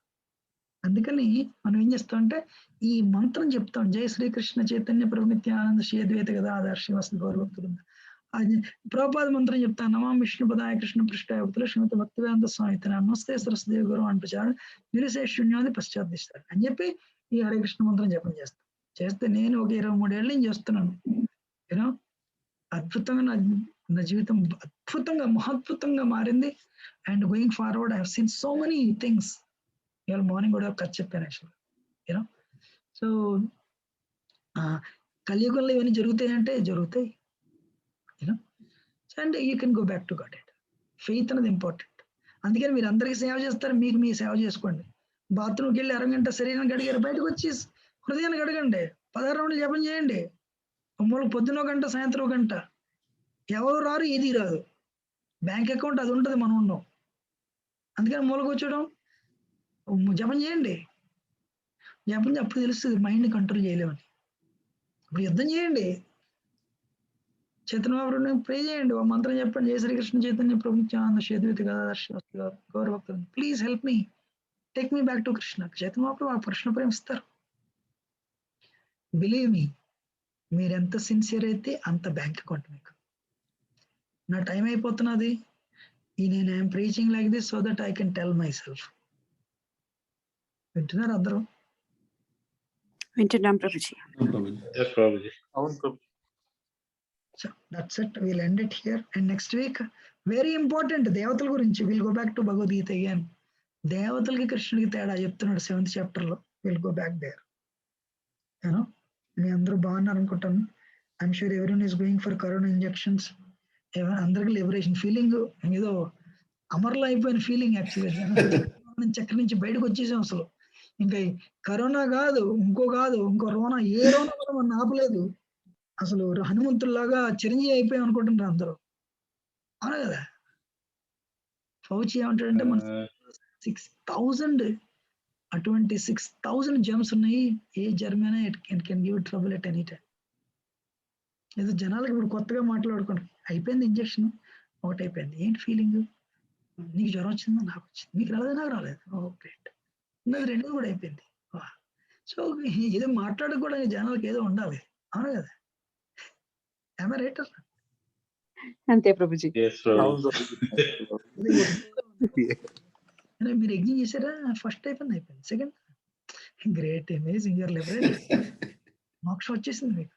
అందుకని మనం ఏం చేస్తాం అంటే ఈ మంత్రం చెప్తాం, జై శ్రీకృష్ణ చైతన్య ప్రభు నిత్యానంద శ్రీ అద్వైత గదాధర్ శ్రీవాసది గౌరవ ప్రభుపాద మంత్రం చెప్తాను, నమామి విష్ణు పదాయ కృష్ణ పృష్ఠాయ శ్రీమతి భక్తివేదాంత స్వామి నమస్తే సరస్వదేవి గురు అంటూ నిరుశేషుణ్యాది పశ్చాత్తిస్తారు అని చెప్పి ఈ హరే కృష్ణ మంత్రం జపం చేస్తే నేను ఒక 23 ఏళ్ళ నుంచి చేస్తున్నాను. అద్భుతంగా నా జీవితం అద్భుతంగా మహాద్భుతంగా మారింది. And going forward I have seen so many things. ఇవాళ మార్నింగ్ కూడా ఖర్చు చెప్పాను యాక్చువల్గా. సో కలియుగంలో ఇవన్నీ జరుగుతాయంటే జరుగుతాయి. And you can go back to God head. Faith అనేది ఇంపార్టెంట్. అందుకని మీరు అందరికీ సేవ చేస్తారు, మీకు మీ సేవ చేసుకోండి. బాత్రూమ్కి వెళ్ళి 1/2 గంట శరీరాన్ని గడిగారు, బయటకు వచ్చి హృదయాన్ని గడగండి, 16 రౌండ్లు జపం చేయండి. మూలకు పొద్దున 1 గంట, సాయంత్రం 1 గంట. ఎవరు రారు, ఏది రాదు. బ్యాంక్ అకౌంట్ అది ఉంటుంది, మనం ఉన్నాం. అందుకని మూల కూర్చోవడం, జపం చేయండి. జపం అప్పుడు తెలుస్తుంది మైండ్ కంట్రోల్ చేయలేమని. ఇప్పుడు యుద్ధం చేయండి, చైతన్య బాబు ప్రే చేయండి, మంత్రం చెప్పండి, జయ శ్రీకృష్ణ చైతన్య ప్రభు నిత్యానంద శ్రీ అద్వైత గదాధర్ గౌరవ please help me, take me back to Krishna. Chaitanya బాబు ఆ కృష్ణ ప్రేమిస్తారు. బిలీవ్ మీ, మీరు ఎంత సిన్సియర్ అయితే అంత బ్యాంక్ అకౌంట్ మీకు. నా టైం అయిపోతున్నది. నేను I'm preaching like this so that I can tell my self. వింటున్నారు అందరూ? వింటున్నాం ప్రభుజీ. ప్రభుజీ. Yes, Prabhuji. అవును ప్రభు. So that's it. We'll end it here. And next week, very important, దేవతల గురించి. We'll go back to Bhagavad Gita again. దేవతలకి కృష్ణుడికి తేడా చెప్తున్నాడు 7th chapter లో. We'll go back there. మీ అందరూ బాగున్నారు అనుకుంటాను. I'm sure everyone is going for corona injections. అందరికి లిబరేషన్ ఫీలింగ్, ఏదో అమర్లో అయిపోయిన ఫీలింగ్ యాక్చువల్గా. చక్కెర నుంచి బయటకు వచ్చేసాం అసలు. ఇంకా కరోనా కాదు, ఇంకో రోనా, ఏ రోనా కూడా మనం ఆపలేదు. అసలు హనుమంతుల్లాగా చిరంజీవి అయిపోయాం అనుకుంటున్నారు అందరూ. అవునా కదా? ఫౌచి ఏమంటాడంటే మన 6,000 అటువంటి 6,000 జెమ్స్ ఉన్నాయి. ఏ Germany it can give trouble at any time. ఏదో జనాలకు ఇప్పుడు కొత్తగా మాట్లాడుకోండి. అయిపోయింది ఇంజక్షన్, ఒకటి అయిపోయింది. ఏంటి ఫీలింగ్? నీకు జ్వరం వచ్చిందా? నాకు వచ్చింది. మీకు రాలేదు? నాకు రాలేదు. ఓ గ్రేట్. ఉన్నది 2 కూడా అయిపోయింది. సో ఏదో మాట్లాడుకోవడానికి జనాలకు ఏదో ఉండాలి. అవునా కదా? అంతే ప్రభుజీ. Yes, అవును Prabhuji. మీరు ఎగ్జిమ్ చేశారా? ఫస్ట్ అయిపోయింది. Second great, amazing, your liberated. మోక్షం వచ్చేసింది మీకు.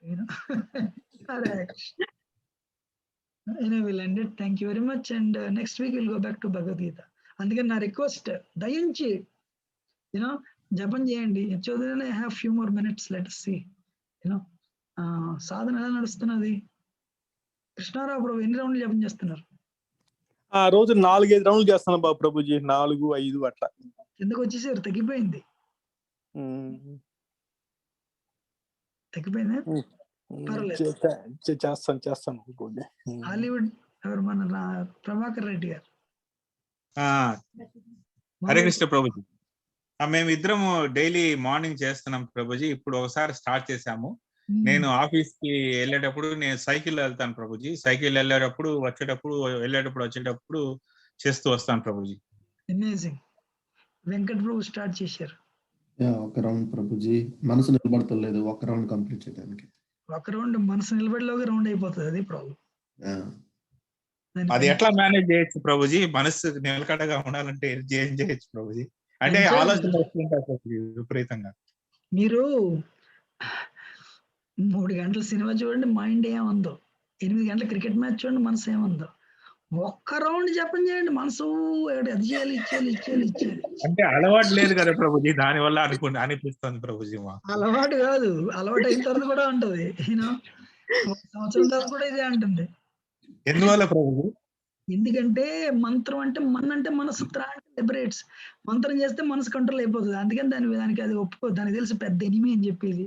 We'll end it. Thank you very much. And next week we'll go back to Bhagavad Gita. అందుకని నా రిక్వెస్ట్, దయించి జపం చేయండి. చదువునే have few more minutes. Let us see. సాధన ఎలా నడుస్తున్నది? కృష్ణారావు ప్రభు ఎన్ని రౌండ్లు జపం చేస్తున్నారు? ఆ రోజు 4-5 రౌండ్లు చేస్తాను బాబు ప్రభుజీ. 4-5 అట్లా. ఎందుకు వచ్చేసారు? తగ్గిపోయింది. తగ్గిపోయిందా? పర్లేదు. చేస్తాను హాలీవుడ్ ఎవరు? మన ప్రభాకర్ రెడ్డి గారు. హరే కృష్ణ ప్రభుజీ. మేము ఇద్దరము డైలీ మార్నింగ్ చేస్తున్నాం ప్రభుజీ. ఇప్పుడు ఒకసారి స్టార్ట్ చేశాము. నేను ఆఫీస్ కి వెళ్ళేటప్పుడు నేను సైకిల్ వెళ్తాను ప్రభుజీ. సైకిల్ వెళ్ళేటప్పుడు వచ్చేటప్పుడు చేస్తూ వస్తాను ప్రభుజీ. అమేజింగ్. వెంకట్ ప్రభు స్టార్ట్ చేశారు. ఒక రౌండ్ ప్రభుజీ. మనసు నిలబడతలేదు ఒక రౌండ్ కంప్లీట్ చేయడానికి. ఒక రౌండ్ మనసు నిలబడిలోగా రౌండ్ అయిపోతుంది. అది ప్రాబ్లం. అది ఎట్లా మేనేజ్ చేయొచ్చు ప్రభుజీ? మనసు నిలకడగా ఉండాలంటే ఏం చేయొచ్చు ప్రభుజీ? అంటే ఆలోచన వస్తుంటాయి విపరీతంగా. మీరు 3 గంటల సినిమా చూడండి, మైండ్ ఏముందో. 8 గంటల క్రికెట్ మ్యాచ్ చూడండి, మనసు ఏముందో. ఒక్క రౌండ్ జపం చేయండి, మనసు అది చేయాలి, ఇచ్చేయాలి. అంటే అలవాటు లేదు కదా ప్రభుజీ, దాని వల్ల అనిపిస్తుంది ప్రభుజీ. అలవాటు కాదు, అలవాటు అయిన తర్వాత కూడా ఉంటది. సంవత్సరం తర్వాత కూడా ఇదే ఉంటుంది. ఎందువల్ల ప్రభుజీ? ఎందుకంటే మంత్రం అంటే మనసు లిబరేట్స్. మంత్రం చేస్తే మనసు కంట్రోల్ అయిపోతుంది. అందుకని దానికి అది ఒప్పుకో. దానికి తెలిసి పెద్ద ఎనిమి అని చెప్పేది.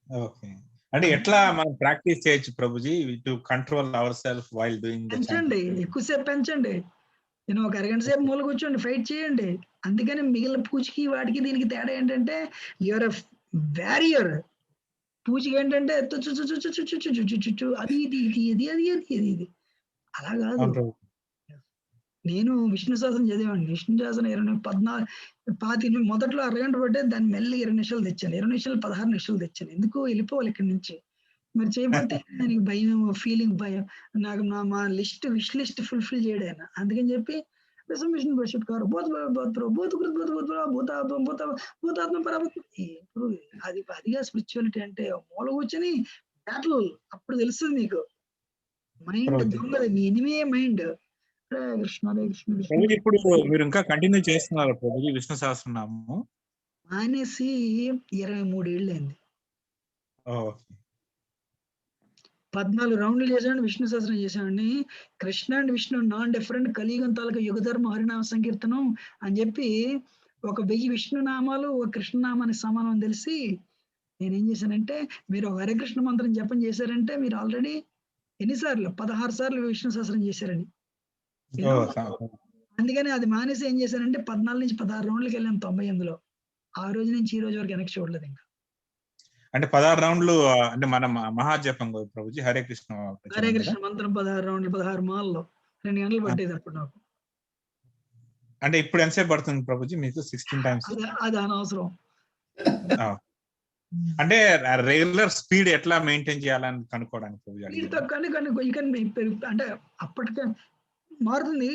ఓకే. అంటే ఎట్లా మనం ప్రాక్టీస్ చేయొచ్చు Prabhuji to control our self while doing the chanting? పెంచండి, ఎక్కువసేపు పెంచండి. ఒక అరగంట సేపు మూల కూర్చోండి, ఫైట్ చేయండి. అందుకని మిగిలిన పూజకి వాటికి దీనికి తేడా ఏంటంటే యువర్ ఎ వ్యారియర్. పూజకి ఏంటంటే అది ఇది అలా కాదు. నేను విష్ణు శాసనం చదివాను. విష్ణు శాసనం 14 మొదట్లో అరగంట పట్టే దాన్ని మెల్లి 20 నిమిషాలు తెచ్చాను. 20 నిమిషాలు 16 నిమిషాలు తెచ్చాను. ఎందుకు? వెళ్ళిపోవాలి ఇక్కడి నుంచి. మరి చేయబడితే దానికి భయం, ఫీలింగ్ భయం. నాకు మా విష్ లిస్ట్ ఫుల్ఫిల్ చేయడాను. అందుకని చెప్పి విష్ణు పరిషత్కారు భూతాత్మ పరాత్మ. ఇప్పుడు అదిగా స్పిరిచువాలిటీ అంటే. మూల కూర్చొని బ్యాటిల్ అప్పుడు తెలుస్తుంది మీకు. మైండ్ దొంగది, మీ ఎనిమియే మైండ్. కృష్ణ ఇప్పుడు మీరు ఇంకా కంటిన్యూ చేస్తున్నారు ప్రభుజీ విష్ణు సహస్రనామము? మానేసి 23 ఏళ్ళు అయింది. 14 రౌండ్లు చేసాడు. విష్ణు సహస్రం చేసామండి. Krishna and Vishnu non different, కలియుగం తాలూకా యుగధర్మ హరినామ సంకీర్తనం అని చెప్పి 1000 విష్ణు నామాలు ఒక కృష్ణనామానికి సమానం అని తెలిసి నేనేం చేశానంటే, మీరు ఒక హరికృష్ణ మంత్రం జపం చేశారంటే మీరు ఆల్రెడీ ఎన్నిసార్లు 16 సార్లు విష్ణు సహస్రం చేశారని. అందుకని అది మానేసి ఏం చేశానంటే 14 నుంచి 16 రౌండ్లకి వెళ్ళాను 98లో. ఆ రోజు నుంచి ఈ రోజు వరకు వెనక్కి చూడలేదు ఇంకా. అంటే 16 రౌండ్లు అంటే మన మహాజపం ప్రభుజీ. హరే కృష్ణ మంత్రం 16 రౌండ్లు, 16 మాల్లో 2 గంటలు పట్టేది అప్పుడు నాకు. అంటే ఇప్పుడు ఎంతసేపు పడుతుంది ప్రభుజీ మీకు? 16 టైమ్స్. అది అనవసరం. అంటే రెగ్యులర్ స్పీడ్ ఎట్లా మెయింటైన్ చేయాలని కనుక్కోవడానికి ప్రభుజీ స్పీడ్ అడిగాను. తక్కువ యూ కెన్ అంటే అప్పటికే మారుతుంది.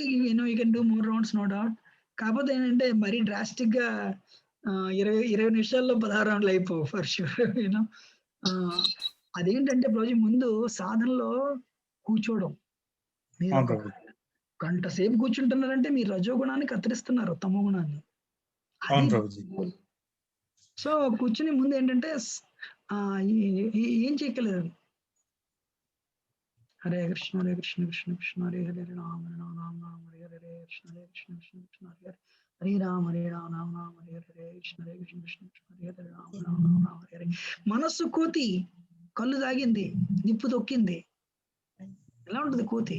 You can do more rounds no doubt. కాకపోతే ఏంటంటే మరీ డ్రాస్టిక్ గా 20 నిమిషాల్లో 16 రౌండ్లు అయిపోవు ఫర్ షూర్. యూనో అదేంటంటే రోజు ముందు సాధనలో కూర్చోవడం. మీరు అవును ఒక ప్రభుజీ. గంట సేపు కూర్చుంటున్నారంటే మీరు రజోగుణాన్ని కత్తిరిస్తున్నారు, తమో గుణాన్ని. అవును అది ప్రభుజీ. సో కూర్చుని ముందు ఏంటంటే ఏం చేయగలరు. హరే కృష్ణ హరే కృష్ణ కృష్ణ కృష్ణ హరే హరే హరే రామ హరే రామ రామ రామ హరే హరే హరే కృష్ణ హరే కృష్ణ కృష్ణ కృష్ణ హరే హరే హరే రామ రామ రామ హరే హరే హరే కృష్ణ హరే కృష్ణ కృష్ణ కృష్ణ హరే హరే రామ రామ రామ హరే హరే. మనస్సు కోతి, కళ్ళు తాగింది, నిప్పు తొక్కింది. ఎలా ఉంటుంది కోతి?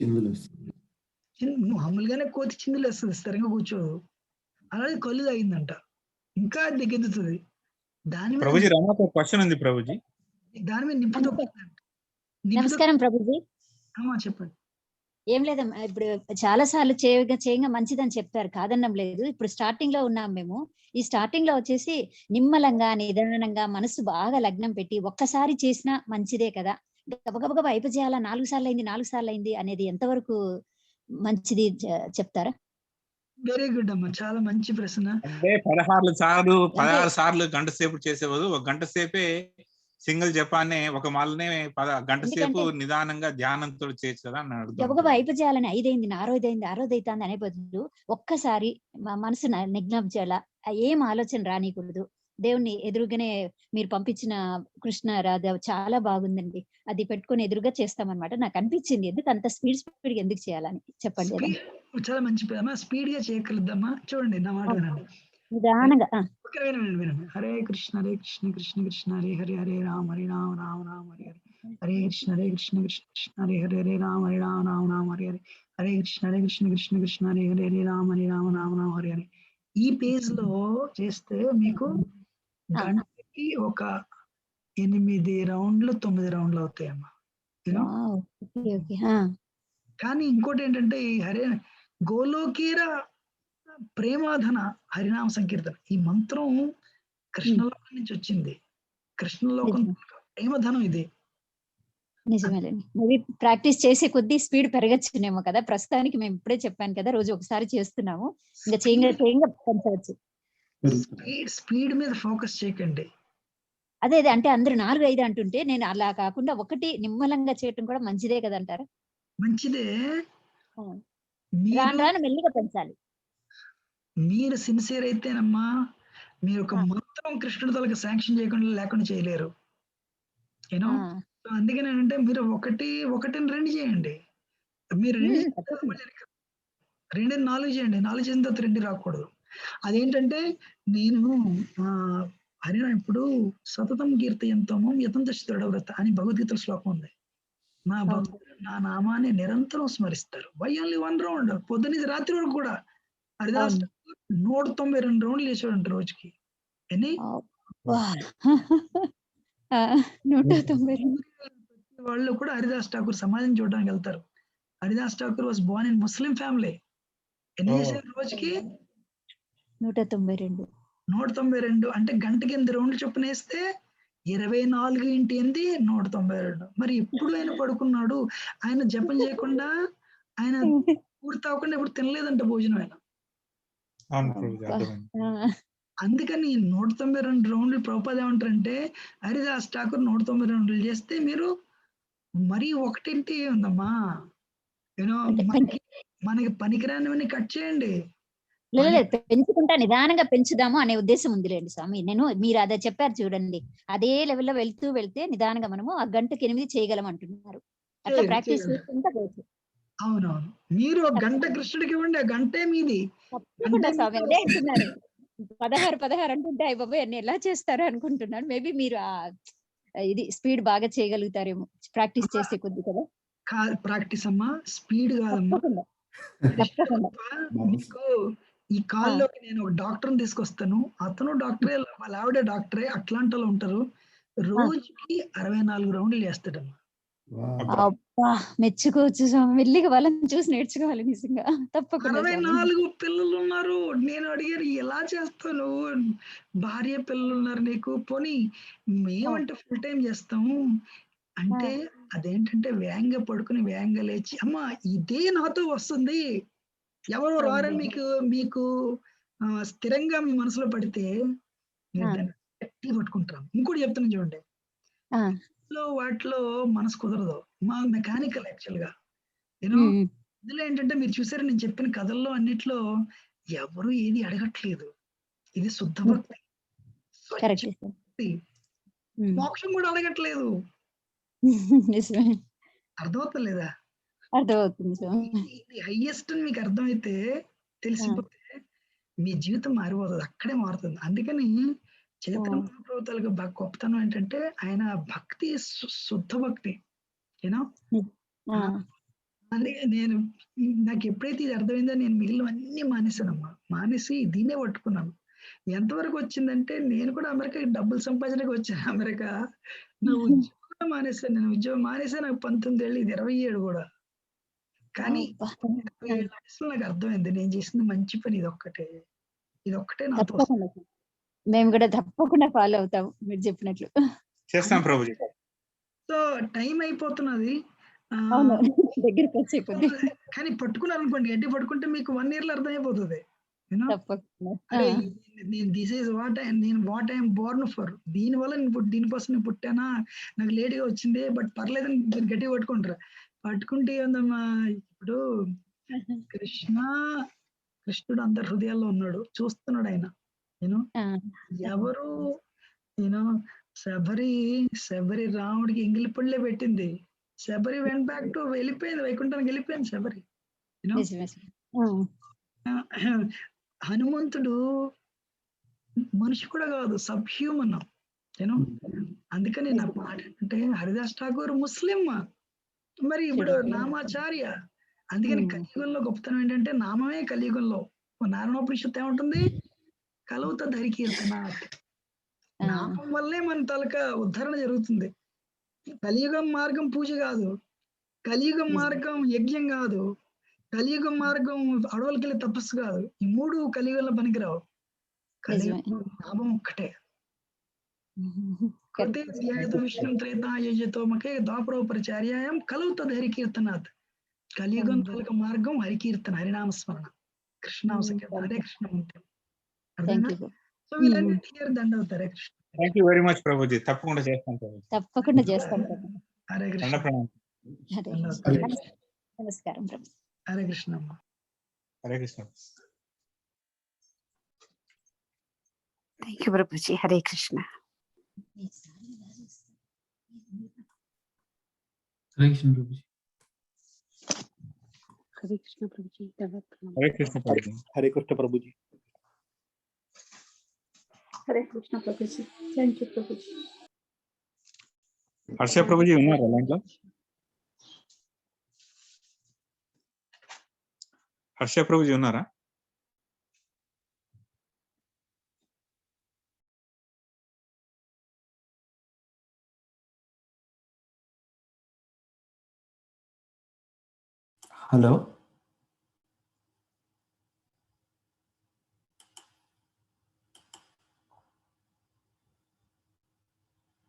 చిందులు మామూలుగానే కోతి చిందులు వేస్తుంది, స్థిరంగా కూర్చోదు. అలాగే కళ్ళు తాగిందంట, ఇంకా దిగెత్తుతుంది. దాని మీద ప్రభుజీ రమాతో క్వశ్చన్ ఉంది ప్రభుజీ. దాని మీద నిప్పు తొక్కిందంట. నమస్కారం ప్రభుజీ. చెప్పండి. ఏం లేదమ్మా, ఇప్పుడు చాలా సార్లు చేయంగా మంచిదని చెప్పారు, కాదన్నం లేదు. ఇప్పుడు స్టార్టింగ్ లో ఉన్నాం మేము. ఈ స్టార్టింగ్ లో వచ్చేసి నిమ్మలంగా నిదానంగా మనసు బాగా లగ్నం పెట్టి ఒక్కసారి చేసినా మంచిదే కదా. గబగబగబ అయిపోయాలా, 4 సార్లు అయింది అనేది ఎంతవరకు మంచిది చెప్తారా? వెరీ గుడ్ అమ్మా, చాలా మంచి ప్రశ్న. అంటే 16 సార్లు గంట సేపు చేసేవారు, ఒక గంట సేపే సింగిల్ జపాన్ని ఒక మాలనే గంట సేపు నిదానంగా ధ్యానంతో చేయొచ్చు కదా అని అడుగుతాను. గబగబ అయిపోయాలని 5 అయింది, 6 అయింది, 6 అవుతుంది అనే బదులు ఒక్కసారి మనసు నిగ్నం చేయాల, ఏం ఆలోచన రానికూడదు. దేవుణ్ణి ఎదురుగానే మీరు పంపించిన కృష్ణ రాధ చాలా బాగుందండి, అది పెట్టుకుని ఎదురుగా చేస్తామన్నమాట. నాకు అనిపించింది ఎందుకు అంత స్పీడ్ ఎందుకు చేయాలని చెప్పండి. చాలా మంచి స్పీడ్ గా చేయగలుగుతామా? చూడండి నా మాట వినండి, నిదానంగా. వినండి. హరే కృష్ణ కృష్ణ కృష్ణ హరే హరే హరే రామ రామ రామ హరే హరే హరే కృష్ణ కృష్ణ కృష్ణ హరే హరే హరే రామ రామ హరే హరే హరే కృష్ణ కృష్ణ కృష్ణ హరే హరే హరే రామ రామ హరే హరే. ఈ పేజ్ లో చేస్తే మీకు గంటకి ఒక 8 రౌండ్లు 9 రౌండ్లు అవుతాయమ్మా. కానీ ఇంకోటి ఏంటంటే ఈ హరే గోలోకీర ప్రేమాధన హరినామ సంకీర్తన, ఈ మంత్రం కృష్ణలోకం నుంచి వచ్చింది. కృష్ణలోకం ప్రేమధనం ఇది. నిజమేలేండి, మేబీ ప్రాక్టీస్ చేసే కొద్దీ స్పీడ్ పెరగచ్చునేమో కదా. ప్రస్తుతానికి మేము ఇప్పుడే చెప్పాను కదా, రోజు ఒకసారి చేస్తున్నాము, ఇంకా చేయంగా పెంచవచ్చు. స్పీడ్ మీద ఫోకస్ చేయకండి. అదే అంటే అందరూ 4, 5 అంటుంటే నేను అలా కాకుండా ఒకటి నిమ్మలంగా చేయటం కూడా మంచిదే కదా అంటారా? మంచిదే. రాను మెల్లిగా పెంచాలి. మీరు సిన్సియర్ అయితేనమ్మా మీరు ఒక మొత్తం కృష్ణుడి తలకి శాంక్షన్ లేకుండా చేయలేరు. యూనో అందుకని ఏంటంటే మీరు ఒకటిని 2 చేయండి. మీరు 2 4 చేయండి. 4 చేసిన తర్వాత 2 రాకూడదు. అదేంటంటే నేను హరినా ఇప్పుడు సతతం కీర్తయంతమో యతంత దృఢవ్రత అని భగవద్గీత శ్లోకం ఉంది. నా భక్తులు నా నామాన్ని నిరంతరం స్మరిస్తారు. వై ఓన్లీ 1 రౌండ్, పొద్దున్నే రాత్రి వరకు కూడా. హరిదాస్ 192 రౌండ్లు చేసాడంట రోజుకి. ఎన్ని? 190. వాళ్ళు కూడా హరిదాస్ ఠాకూర్ సమాజం చూడడానికి వెళ్తారు. Haridas Thakur was Born in Muslim family. ఎన్ని చేశారు రోజుకి? 192. 192 అంటే గంటకి 8 రౌండ్లు చొప్పున వేస్తే 24 × 8 192. మరి ఎప్పుడు ఆయన పడుకున్నాడు? ఆయన జపం చేయకుండా, ఆయన పూర్తి అవ్వకుండా ఇప్పుడు తినలేదంట భోజనం ఆయన. అందుకని 192 రౌండ్లు ప్రభుపాద ఏమంటారంటే హరిదాస్ ఠాకూర్ 190 రౌండ్లు చేస్తే మీరు మరీ ఒకటింటి ఉందమ్మా. యూనో మనకి పనికిరానివన్నీ కట్ చేయండి. లేదు పెంచుకుంటా, నిదానంగా పెంచుదాము అనే ఉద్దేశం ఉందిలేండి స్వామి. మీరు అదే చెప్పారు చూడండి, అదే లెవెల్లో వెళ్తే నిదానంగా మనము ఆ గంటకి 8 చేయగలం అంటున్నారు. అట్లా ప్రాక్టీస్ చేసుకుంటా పోవచ్చు. అవునవును, మీరు ఒక గంట కృష్ణుడికి ఇవ్వండి, ఆ గంటే మీది. తప్పకుండా స్వామి, అదే అంటున్నారు. 16 అంటుంటే అయ్య బాబోయ్ అన్ని ఎలా చేస్తారు అనుకుంటున్నాను. మేబీ మీరు ఇది స్పీడ్ బాగా చేయగలుగుతారేమో ప్రాక్టీస్ చేసే కొద్ది కదా. ప్రాక్టీస్ అమ్మా, స్పీడ్ కాదమ్మా. మీకు ఈ కాల్లోకి నేను ఒక డాక్టర్ని తీసుకొస్తాను. అతను డాక్టరే, వాళ్ళ ఆవిడ డాక్టరే, అట్లాంటాలో ఉంటారు. రోజుకి 64 రౌండ్లు చేస్తాడమ్మా. అబ్బా మెచ్చుకోవచ్చు స్వామి. మెల్లిగా వాళ్ళని చూసి నేర్చుకోవాలి నిజంగా. తప్పకుండా స్వామి. 64 పిల్లలు ఉన్నారు. నేను అడిగాను ఎలా చేస్తావు నువ్వు? భార్య పిల్లలు ఉన్నారు నీకు. పోనీ మేమంటే ఫుల్ టైం చేస్తాము. అంటే అదేంటంటే వేగంగా పడుకుని వేగంగా లేచి అమ్మ ఇదే నాతో వస్తుంది. ఎవరు రారని మీకు మీకు స్థిరంగా మీ మనసులో పడితే మీరు దాన్ని గట్టిగా పట్టుకుంటారు. ఇంకోటి చెప్తున్నాను చూడండి. వాటిలో మనసు కుదరదు. మా మెకానికల్ యాక్చువల్ గా యూనో ఇందులో ఏంటంటే మీరు చూసారు నేను చెప్పిన కథల్లో అన్నిట్లో ఎవరు ఏది అడగట్లేదు. ఇది శుద్ధ భక్తి, స్వచ్ఛ భక్తి. మోక్షం కూడా అడగట్లేదు. అర్థమవుతలేదా? అర్థమవుతుంది స్వామి. ఇది హైయెస్ట్ అని మీకు అర్థమైతే తెలిసిపోతే మీ జీవితం మారిపోతుంది. అక్కడే మారుతుంది. అందుకని చైతన్య మహాప్రభు తాలూకు గొప్పతనం ఏంటంటే ఆయన భక్తి శుద్ధ భక్తి. యూనో నేను నాకు ఎప్పుడైతే ఇది అర్థమైందో నేను మిగిలినవన్నీ మానేశానమ్మా. మానేసి దీన్నే పట్టుకున్నాను. ఎంతవరకు వచ్చిందంటే నేను కూడా అమెరికాకి డబ్బులు సంపాదించడానికి వచ్చాను. అమెరికా నా ఉద్యోగం మానేశాను. నేను ఉద్యోగం మానేసా నాకు 19 ఏళ్ళు, ఇది 27 కూడా. కానీ 27 వయసులో నాకు అర్థమైంది నేను చేసింది మంచి పని ఇదొక్కటే. ఇదొక్కటే నాతో. మేము కూడా తప్పకుండా ఫాలో అవుతాం మీరు చెప్పినట్లు. చేస్తాం ప్రభుజీ. సో టైం అయిపోతున్నది. దగ్గరికి వచ్చే కొద్ది కానీ పట్టుకున్నారనుకోండి, గట్టి పట్టుకుంటే మీకు 1 year లో అర్థమైపోతుంది. నేను this is what I'm Born for. దీనివల్ల దీనికోసం నేను పుట్టానా, నాకు లేట్ గా వచ్చింది బట్ పర్లేదని మీరు గట్టిగా పట్టుకుంటారు. పట్టుకుంటే ఏందమ్మా, ఇప్పుడు కృష్ణుడు అందరి హృదయాల్లో ఉన్నాడు, చూస్తున్నాడు ఆయన. యూనో ఎవరు యూనో శబరి రాముడికి ఎంగిలి పళ్ళే పెట్టింది. శబరి వెంట్ బ్యాక్ టు వెళ్ళిపోయింది, వైకుంఠానికి వెళ్ళిపోయింది శబరి. హనుమంతుడు మనిషి కూడా కాదు, సబ్ హ్యూమన్. యూనో అందుకని నా మాట అంటే హరిదాస్ ఠాకూర్ ముస్లిం, మరి ఇప్పుడు నామాచార్య. అందుకని కలియుగంలో గొప్పతనం ఏంటంటే నామమే కలియుగంలో. నారాయణోపనిషత్తు ఏముంటుంది, కలవుత ధరికీర్తన. నామం వల్లే మన తలక ఉద్ధరణ జరుగుతుంది. కలియుగం మార్గం పూజ కాదు, కలియుగం మార్గం యజ్ఞం కాదు, కలియుగం మార్గం అడవులకి వెళ్ళి తపస్సు కాదు. ఈ 3 కలియుగంలో పనికిరావు. కలియుగం నామం ఒక్కటే. విష్ణు త్రేతాయజతోమకే ద్వాపరోపరిచార్యాయం కలవుత హరికీర్తనాథ్. కలియుగం తలక మార్గం హరికీర్తన, హరినామస్మరణ, కృష్ణాంశకే హరే కృష్ణ మంత్రం. సో వీళ్ళన్నీ దండవుతారే Krishna. Thank you very much Prabhuji. తప్పకుండా చేస్తాం ప్రభుజీ. తప్పకుండా చేస్తాం. హరే కృష్ణ. నమస్కారం Prabhu. Hare Krishna. Hare Krishna. Thank you Prabhuji. Hare Krishna. Hare Krishna Prabhuji. Hare Krishna Prabhuji. Hare Krishna Prabhuji. Hare Krishna Prabhuji. Hare Krishna Prabhuji. Thank you Prabhuji. Harsha Prabhuji ఉన్నారా దాంట్లో? హర్ష ప్రభుజీ ఉన్నారా? హలో.